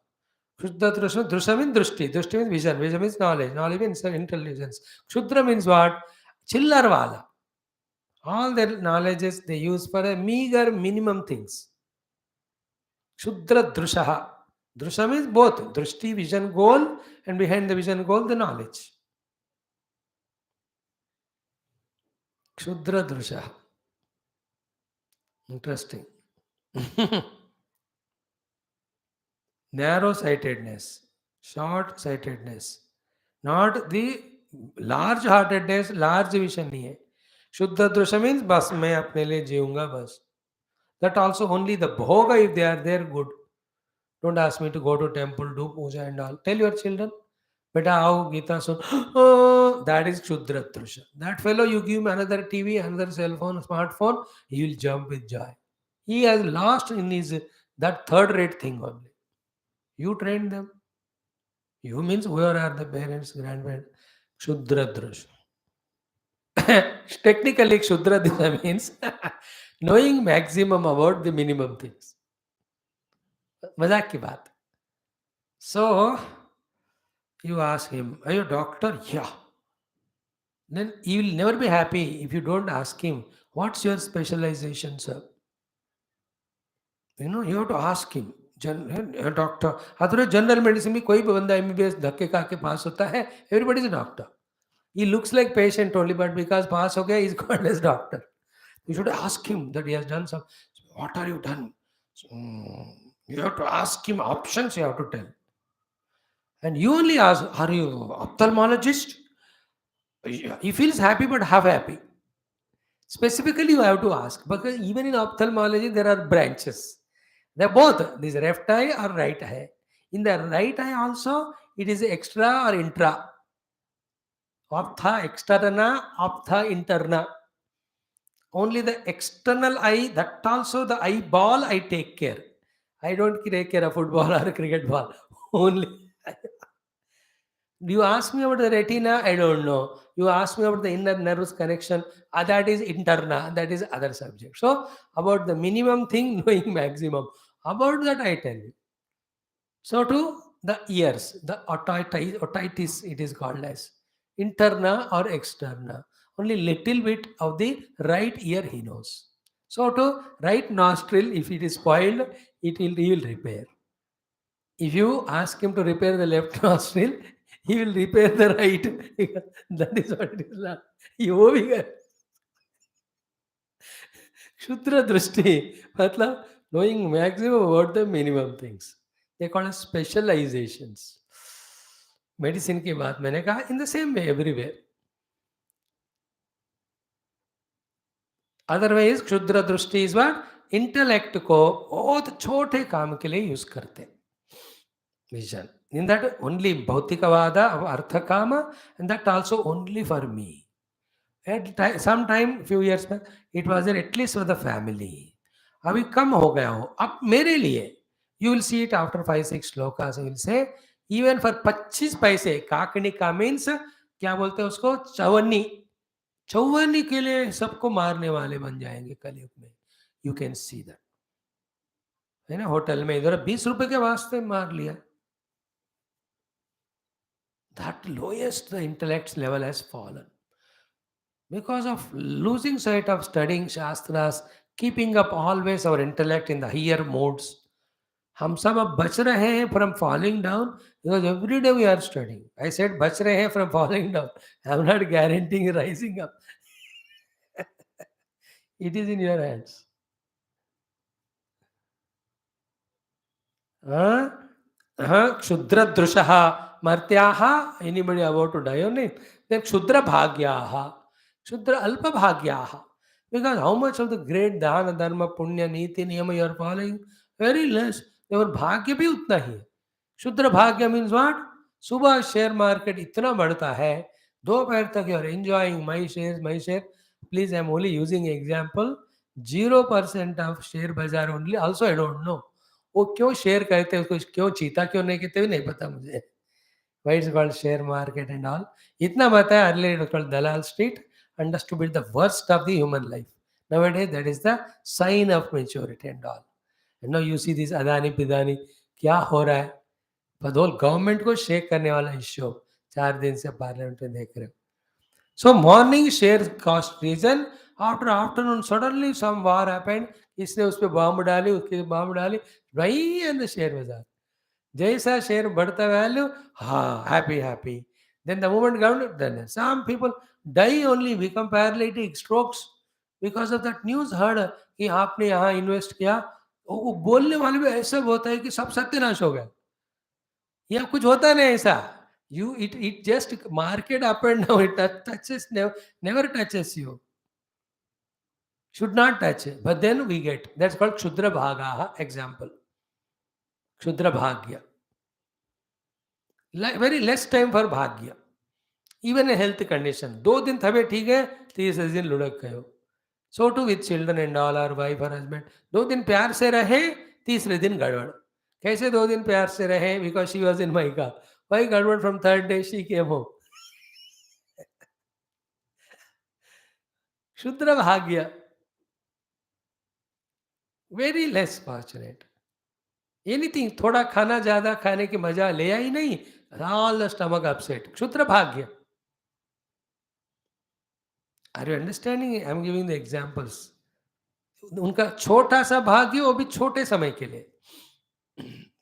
Kshudra Drusha, Drusha means Drushti. Drushti means vision. Vision means knowledge. Knowledge means intelligence. Kshudra means what? Chillar wala. All their knowledges they use for a meager minimum things. Kshudra Drushaha. Drusha means both. Drushti, vision, goal, and behind the vision goal, the knowledge. Kshudra Drusha. Interesting. Narrow sightedness, short sightedness. Not the large heartedness, large vision नहीं है. Shuddha Drusha means बस मैं अपने लिए जीऊंगा बस. That also only the bhoga, if they are there, good. Don't ask me to go to temple, do puja and all. Tell your children, beta आओ गीता सुन. Oh, that is Kshudra Drusha. That fellow, you give him another TV, another cell phone, smartphone, he will jump with joy. He has lost in his that third rate thing only. You train them. You means where are the parents, grandparents? Kshudra Drusha. Technically, Kshudra Drusha means knowing maximum about the minimum things. मजाक की बात. So you ask him, are you a doctor? Yeah. Then he will never be happy if you don't ask him, what's your specialization, sir? You know, you have to ask him. Doctor अथवा general medicine में कोई भी बंदा MBBS धक्के खा के पास होता है. Everybody is a doctor. He looks like patient only, but because pass ho gaya, he's called as doctor. You should ask him that he has done some. What are you done? You have to ask him options. You have to tell, and you only ask, "Are you ophthalmologist?" He feels happy, but half happy. Specifically, you have to ask because even in ophthalmology there are branches. They're both. This left eye or right eye. In the right eye also, it is extra or intra. Ophtha externa, ophtha interna. Only the external eye, that also the eyeball I take care. I don't take care of football or cricket ball. Only. You ask me about the retina, I don't know. You ask me about the inner nervous connection, that is interna, that is other subject. So about the minimum thing, knowing maximum. About that I tell you. So to the ears, the otitis it is called as. Interna or externa. Only little bit of the right ear he knows. So to right nostril, if it is spoiled, he will repair. If you ask him to repair the left nostril, he will repair the right. That is what it is. You Shudra Drishti. मतलब knowing maximum about the minimum things. They call it specializations. Medicine की बात मैंने कहा in the same way everywhere. Otherwise क्षुद्र दृष्टि इस बार intellect को बहुत छोटे काम के लिए यूज करते. विजन इन दैट ओनली भौतिकवाद अर्थ काम and that also only for me. At some time few years back it was at least for the family. अभी कम हो गया हो अब मेरे लिए. You will see it after 5-6 shlokas. You will say even for 25 पैसे काकनी का मीन्स क्या बोलते हैं उसको, चवन्नी. चौवन्नी के लिए सबको मारने वाले बन जाएंगे कलयुग में. यू कैन सी दैट है ना. होटल में इधर 20 रुपए के वास्ते मार लिया. That lowest the intellect level has fallen because of losing sight of studying shastras, keeping up always our intellect in the higher modes. हम सब अब बच रहे हैं from falling down because every day we are studying. I said बच रहे हैं from falling down. I am not guaranteeing rising up. It is in your hands. क्षुद्र दृशः मर्त्याः. Anybody about to die or नहीं? Then क्षुद्र भाग्याः. Shudra Alpa Bhagyaha. Because how much of the great Dana, Dharma, Punya, Niti, Niyama you are following? Very less. Your Bhagya bhi utna hi hai. Shudra Bhagya means what? सुबह share market इतना बढ़ता है, दोपहर तक you are enjoying my share. Please I am only using example. 0% of share bazaar only. Also I don't know वो क्यों share कहते हैं, उसको क्यों चीता क्यों नहीं कहते नहीं पता मुझे. Why it's called share market and all. इतना पता है, earlier it was called Dalal Street. Understood it the worst of the human life. Nowadays that is the sign of maturity and all. And now you see this Adani Pidani, क्या हो रहा है. पर whole government को shake करने वाला issue 4 दिन से पार्लियामेंट में देख रहे हो. So morning share cost reason, after afternoon suddenly some war happened. इसने उस पर बॉम्ब डाली, उसके बॉम्ब डाली, भाई एंड द शेयर बाजार. जैसा शेयर बढ़ता वैल्यू, हाँ happy happy. Then the moment government, then some people die only, become paralytic, strokes because of that news heard कि आपने यहाँ इन्वेस्ट किया. वो बोलने वाले भी ऐसा होता है कि सब सत्यानाश हो गया. या कुछ होता नहीं ऐसा. You it just market up and down. It touches never touches you. Should not touch it. But then we get that's called Kshudra Bhagaha. Example. Kshudra Bhagya. Very less time for Bhagya. Even a health condition. 2 दिन तबीयत ठीक है, 3 दिन लुढ़क गए हो. So too with children and all, our wife or husband. 2 दिन प्यार से रहे, 3रे दिन गड़बड़. कैसे 2 दिन प्यार से रहे? Because she was in Maika. Why gड़बड़? From 3rd day she came home. Shudra Bhagya. Very less fortunate. Anything, थोड़ा खाना ज़्यादा खाने की मजा ले आई नहीं, all the stomach upset. Kshudra Bhagya. Are you understanding? I am giving the examples. उनका छोटा सा भाग्य, वो भी छोटे समय के लिए.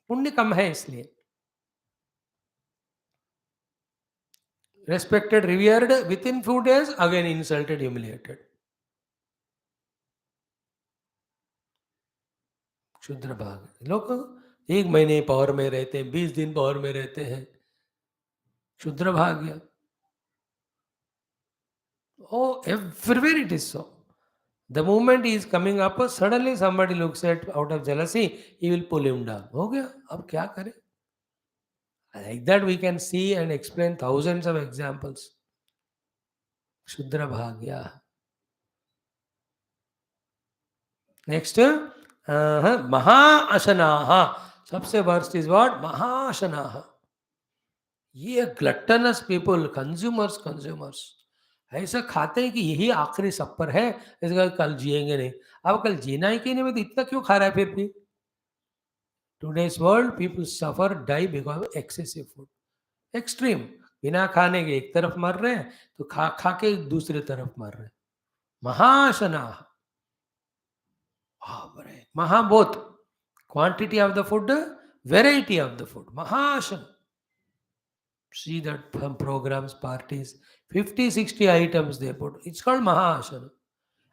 पुण्य कम है इसलिए. Respected, revered, within few days, again insulted, humiliated. क्षुद्र भाग. लोग 1 महीने पावर में रहते हैं, 20 दिन पावर में रहते हैं. क्षुद्र भाग्य. Oh, everywhere it is so. The moment he is coming up, suddenly somebody looks at out of jealousy, he will pull him down. हो गया, अब क्या करें? Like that we can see and explain thousands of examples. Shudra Bhagya. Next, Maha Ashanaha. सबसे worst is what? Maha Ashanaha. ये gluttonous people, consumers. ऐसा खाते हैं कि यही आखिरी सफर है, इसका कल जिएंगे नहीं. अब कल जीना ही नहीं, में तो इतना क्यों खा रहा है फिर भी? Today's world, people suffer, die because of excessive food. Extreme. बिना खाने के एक तरफ मर रहे हैं, तो खा के दूसरे तरफ मर रहे हैं. महाशना. Maha both. Quantity of the food, variety of the food. Mahasana. See that from programs, parties, 50, 60 items they put. It's called Mahasana.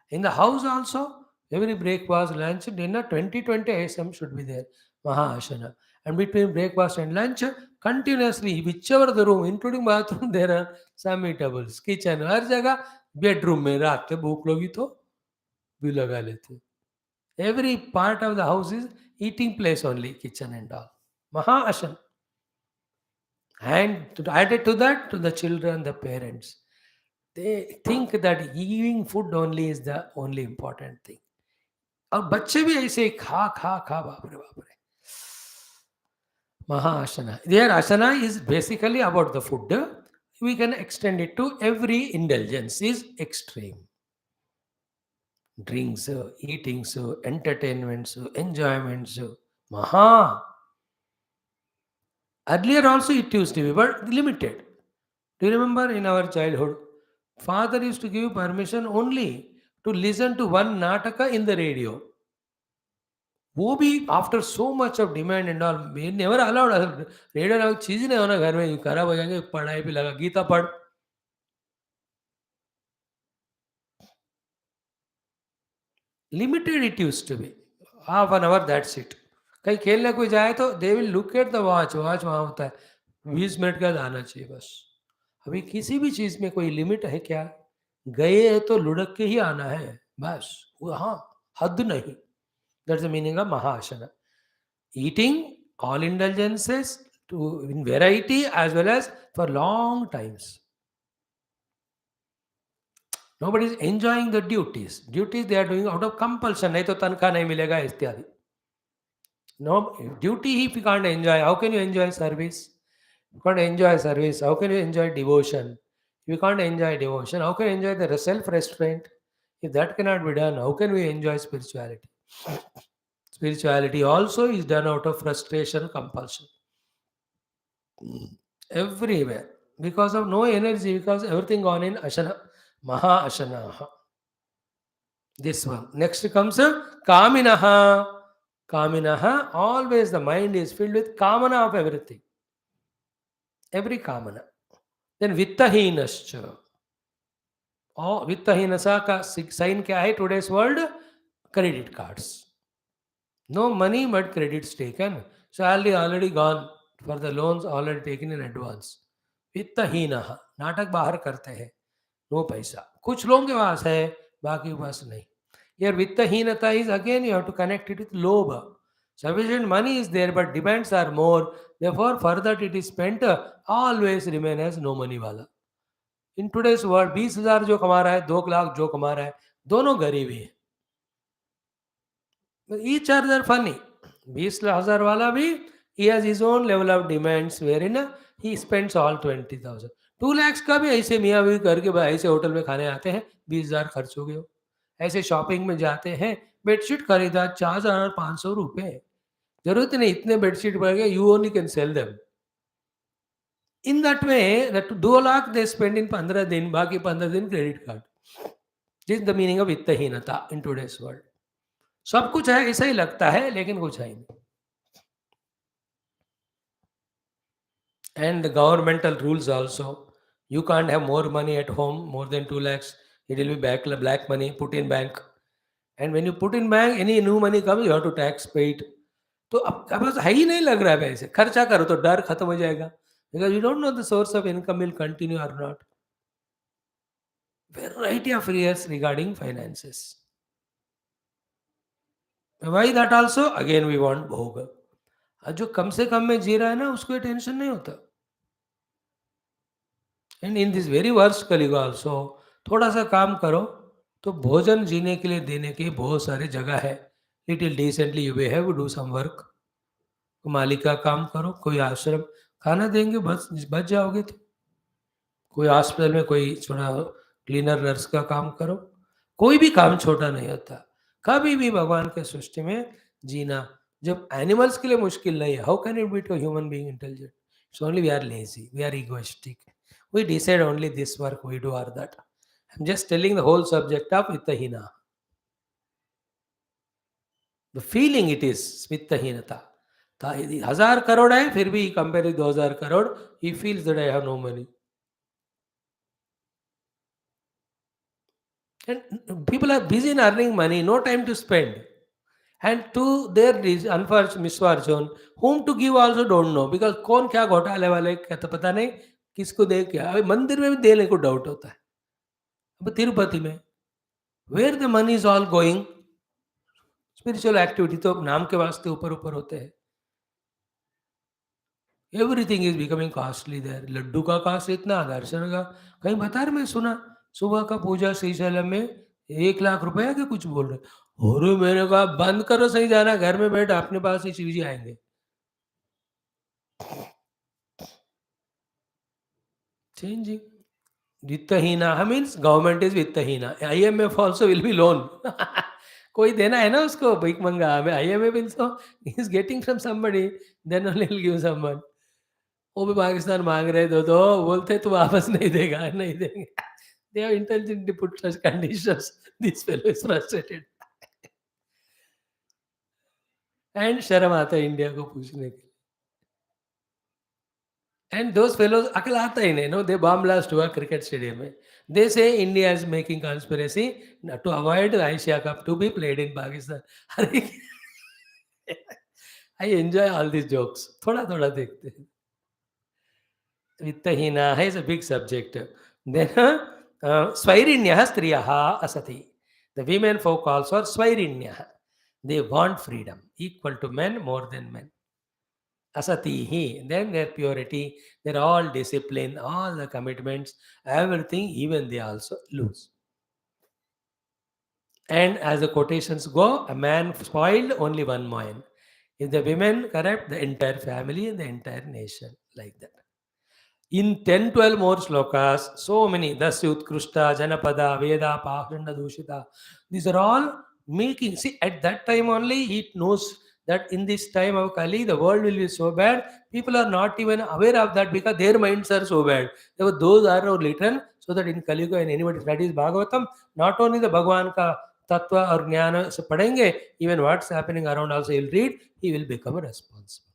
In the house also, every breakfast, lunch, dinner, 20 items should be there. Mahasana. And between breakfast and lunch, continuously, whichever the room, including bathroom, there are some eatables. Kitchen, हर जगह, bedroom में रात में भूख लगी तो भी लगा लेते. Every part of the house is eating place only, kitchen and all. Mahasana. And added to that, to the children, the parents, they think that giving food only is the only important thing. और बच्चे भी ऐसे खा बाप रे. Mahasana. Their asana is basically about the food. We can extend it to every indulgence is extreme. Drinks, eatings, entertainments, enjoyments. Maha. Earlier also it used to be, but limited. Do you remember in our childhood, father used to give permission only to listen to one nataka in the radio. वो भी after so much of demand and all, we never allowed. Radio नाम चीज ही नहीं होना घर में, खराब हो जाएंगे. पढ़ाई पे लगा, गीता पढ़. Limited it used to be. Half an hour, that's it. कहीं खेलने कोई जाए तो they will look at the watch वहाँ होता है 20 मिनट का आना चाहिए बस. अभी किसी भी चीज में कोई लिमिट है क्या? गए हैं तो लुढ़क के ही आना है, बस। हाँ, हद नहीं। That's the meaning of mahaasana. Eating all indulgences to in variety as well as for long times. Nobody is enjoying the duties. Duties they are doing out of compulsion. नहीं तो तनख्वाह नहीं मिलेगा इत्यादि. No duty if you can't enjoy, how can you enjoy service? You can't enjoy service. How can you enjoy devotion? If you can't enjoy devotion, how can you enjoy the self-restraint? If that cannot be done, how can we enjoy spirituality? Spirituality also is done out of frustration, compulsion. Everywhere. Because of no energy, because everything gone in Ashana, Maha Ashana. This one. Next comes Kaminaha. Kaminaha, always the mind is filled with Kamana of everything. Every Kamana. Then Vittahinascha. Oh, Vittahinasa ka sign kya hai today's world? Credit cards. No money but credits taken. Salary already gone for the loans already taken in advance. वित्तहीनः नाटक बाहर करते हैं, no पैसा. कुछ लोगों के पास है, बाकी के पास नहीं. Your vittaheenata is again you have to connect it with lobha. Sufficient money is there but demands are more. Therefore, further it is spent, always remain as no money वाला. In today's world 20,000 जो कमा रहा है, 2 लाख जो कमा रहा है, दोनों गरीब ही हैं. Each other funny. 20,000 वाला भी he has his own level of demands wherein he spends all 20,000. 2 lakhs का भी ऐसे मियाँ बीवी करके भाई ऐसे होटल में खाने आते हैं, 20,000 खर्च हो गए हो. ऐसे शॉपिंग में जाते हैं, बेडशीट खरीदा 4,500 रुपए. जरूरत नहीं इतने बेडशीट पड़ गए, you only can sell them. In that way, that 2 lakh they spend in 15 दिन, बाकी 15 दिन credit card. This is the meaning of vittahinata in today's world. सब कुछ है ऐसा ही लगता है लेकिन कुछ है नहीं. And the governmental rules also, you can't have more money at home, more than 2 lakhs, it will be black money, put in bank. And when you put in bank, any new money comes, you have to tax pay it. तो अब बस है ही नहीं लग रहा है पैसे, खर्चा करो तो डर खत्म हो जाएगा. Because you don't know the source of income will continue or not. Variety of fears regarding finances. Why that also? Again we want भोग. जो कम से कम में जी रहा है ना, उसको टेंशन नहीं होता. And in this very worse Kaliyug also, थोड़ा सा काम करो तो भोजन जीने के लिए देने की बहुत सारी जगह है. Little decently you behave, do some work. मालिक का काम करो, कोई आश्रम खाना देंगे, बस बच जाओगे. तो कोई हॉस्पिटल में कोई थोड़ा क्लीनर नर्स का काम करो. कोई भी काम छोटा नहीं होता. कभी भी भगवान के सृष्टि में जीना जब एनिमल्स के लिए मुश्किल नहीं है, how can it be to human being intelligent? It's only we are lazy, we are egoistic. We decide only this work we do or that. I'm just telling the whole subject of vittahina. The feeling it is vittahinata. 1000 crore है फिर भी compare with 2000 crore, he feels that I have no money. And people are busy in earning money, no time to spend. And to their unfortunate misfortune, whom to give also don't know, because कौन क्या घोटाले वाले क्या तो पता नहीं, किसको दे क्या. अभी मंदिर में भी देने को डाउट होता है. अब तिरुपति में where the money is all going, spiritual activity तो नाम के वास्ते ऊपर ऊपर होते हैं. Everything is becoming costly there. Laddu का कॉस्ट इतना, दर्शन का कहीं बता रहे, मैं सुना सुबह का पूजा श्रीशैलम में 1 लाख रुपया के कुछ बोल रहे. और मैंने कहा बंद करो, सही जाना, घर में बैठ, अपने पास ही शिव जी आएंगे. Changing. Vittahina means government is vittahina. IMF also will be loan. कोई देना है ना उसको, भीख मंगा. IMF also is getting from somebody, then only will give someone. वो भी पाकिस्तान मांग रहे दो, बोलते तो वापस नहीं देगा, नहीं देंगे. They have intelligently put such conditions. This fellow is frustrated. And शर्म आता है इंडिया को पूछने के. And those fellows अकल आता ही नहीं. No, they bomb blast हुआ क्रिकेट स्टेडियम में. They say India is making conspiracy to avoid the Asia Cup to be played in Pakistan. अरे I enjoy all these jokes. थोड़ा थोड़ा देखते हैं. Vittahina is a big subject. Then Swairinyah striyaha asati. The women folk also are Swairinyah. They want freedom, equal to men, more than men. Asatihi, then their purity, their all discipline, all the commitments, everything, even they also lose. And as the quotations go, a man spoiled only one man. If the women corrupt, the entire family and the entire nation, like that. In 10, 12 more slokas, so many, Dasya Utkrushta, Janapada, Veda, Pakhanda Dushita, these are all making, see, at that time only he knows that in this time of Kali, the world will be so bad, people are not even aware of that because their minds are so bad. Therefore, those are written so that in Kaliyuga and anybody studies Bhagavatam, not only the Bhagavan ka Tattva or Jnana se padenge, even what's happening around also he'll read, he will become responsible.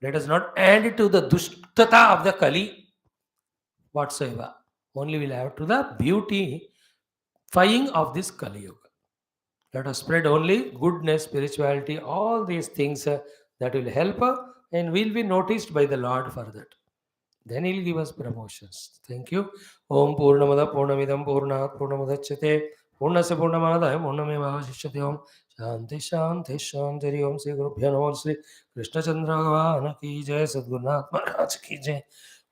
Let us not add to the dushtata of the Kali whatsoever. Only we'll have to the beautifying of this Kali Yuga. Let us spread only goodness, spirituality, all these things that will help and will be noticed by the Lord for that. Then he'll give us promotions. Thank you. Om Purnamada Purnamidam Purnat Purnamadachate Purnasya Purnamadaya Purnameva Shishyate Om Shanti Shanti Shanti Om Sri Guru Bhyo Sri Krishna Chandra Bhagwan Ki Jai Sadgurunath Maharaj Ki Jai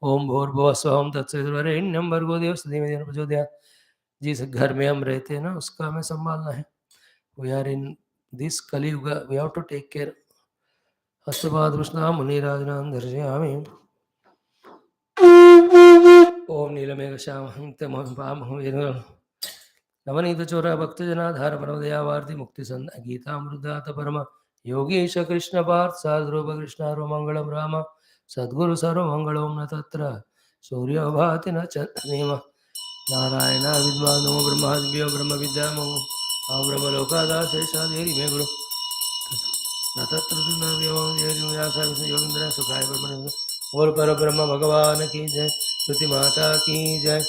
Om Bhurभुवः स्वः तत्सवितुर्वरेण्यं भर्गो देवस्य धीमहि प्रचोदयात्. जिस घर में हम रहते हैं ना उसका हमें संभालना है. We are in this Kali Yuga. We have to take care. Astapad Krishna Munirajanan Dharjayami. ओम नीलमेघ श्याम नवनीत चोर भक्त जनाधार परमदया वार्ति मुक्ति संद गीता मृदात परम योगीश कृष्ण पार्थ साध्रुप कृष्ण मंगलम राम सद्गुरु सर्व मंगलों न तत्र सूर्य भाति न चंद्रमा नारायण विद्वान नमो ब्रह्मादिभ्यो ब्रह्म विद्या ममो ब्रह्म लोकादाशेषादेरि मे गुरु न तत्र योगींद्र सुखाय बोल पर ब्रह्म भगवान की जय श्रुति माता की जय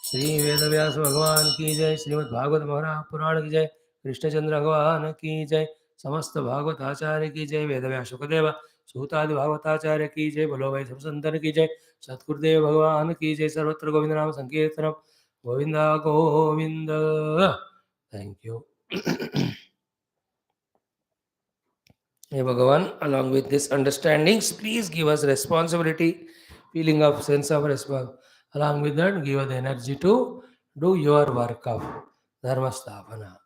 श्री वेद व्यास भगवान की जय श्रीमद् भागवत महाराज पुराण की जय कृष्णचंद्र भगवान की जय समस्त भागवत आचार्य की जय वेद व्यास शुकदेव सूतादि भागवताचार्य की जय बोलो भाई सब संतन की जय सतगुरुदेव भगवान की जय सर्वत्र गोविंद नाम संकीर्तनम Govinda Govind. Thank you. Hey Bhagavan, along with this understandings, please give us responsibility, feeling of sense of responsibility. Along with that, give us the energy to do your work of Dharma Sthavana.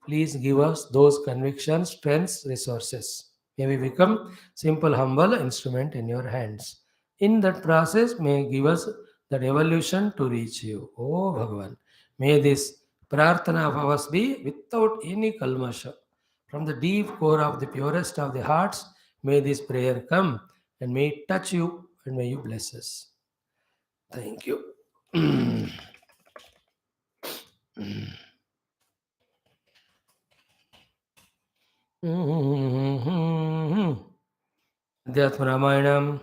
Please give us those convictions, strengths, resources. May we become simple, humble instrument in your hands. In that process, may give us that evolution to reach you. Oh Bhagavan, may this prarthana of ours be without any kalmasha. From the deep core of the purest of the hearts, may this prayer come and may it touch you and may you bless us. Thank you. Adhyatma Ramayana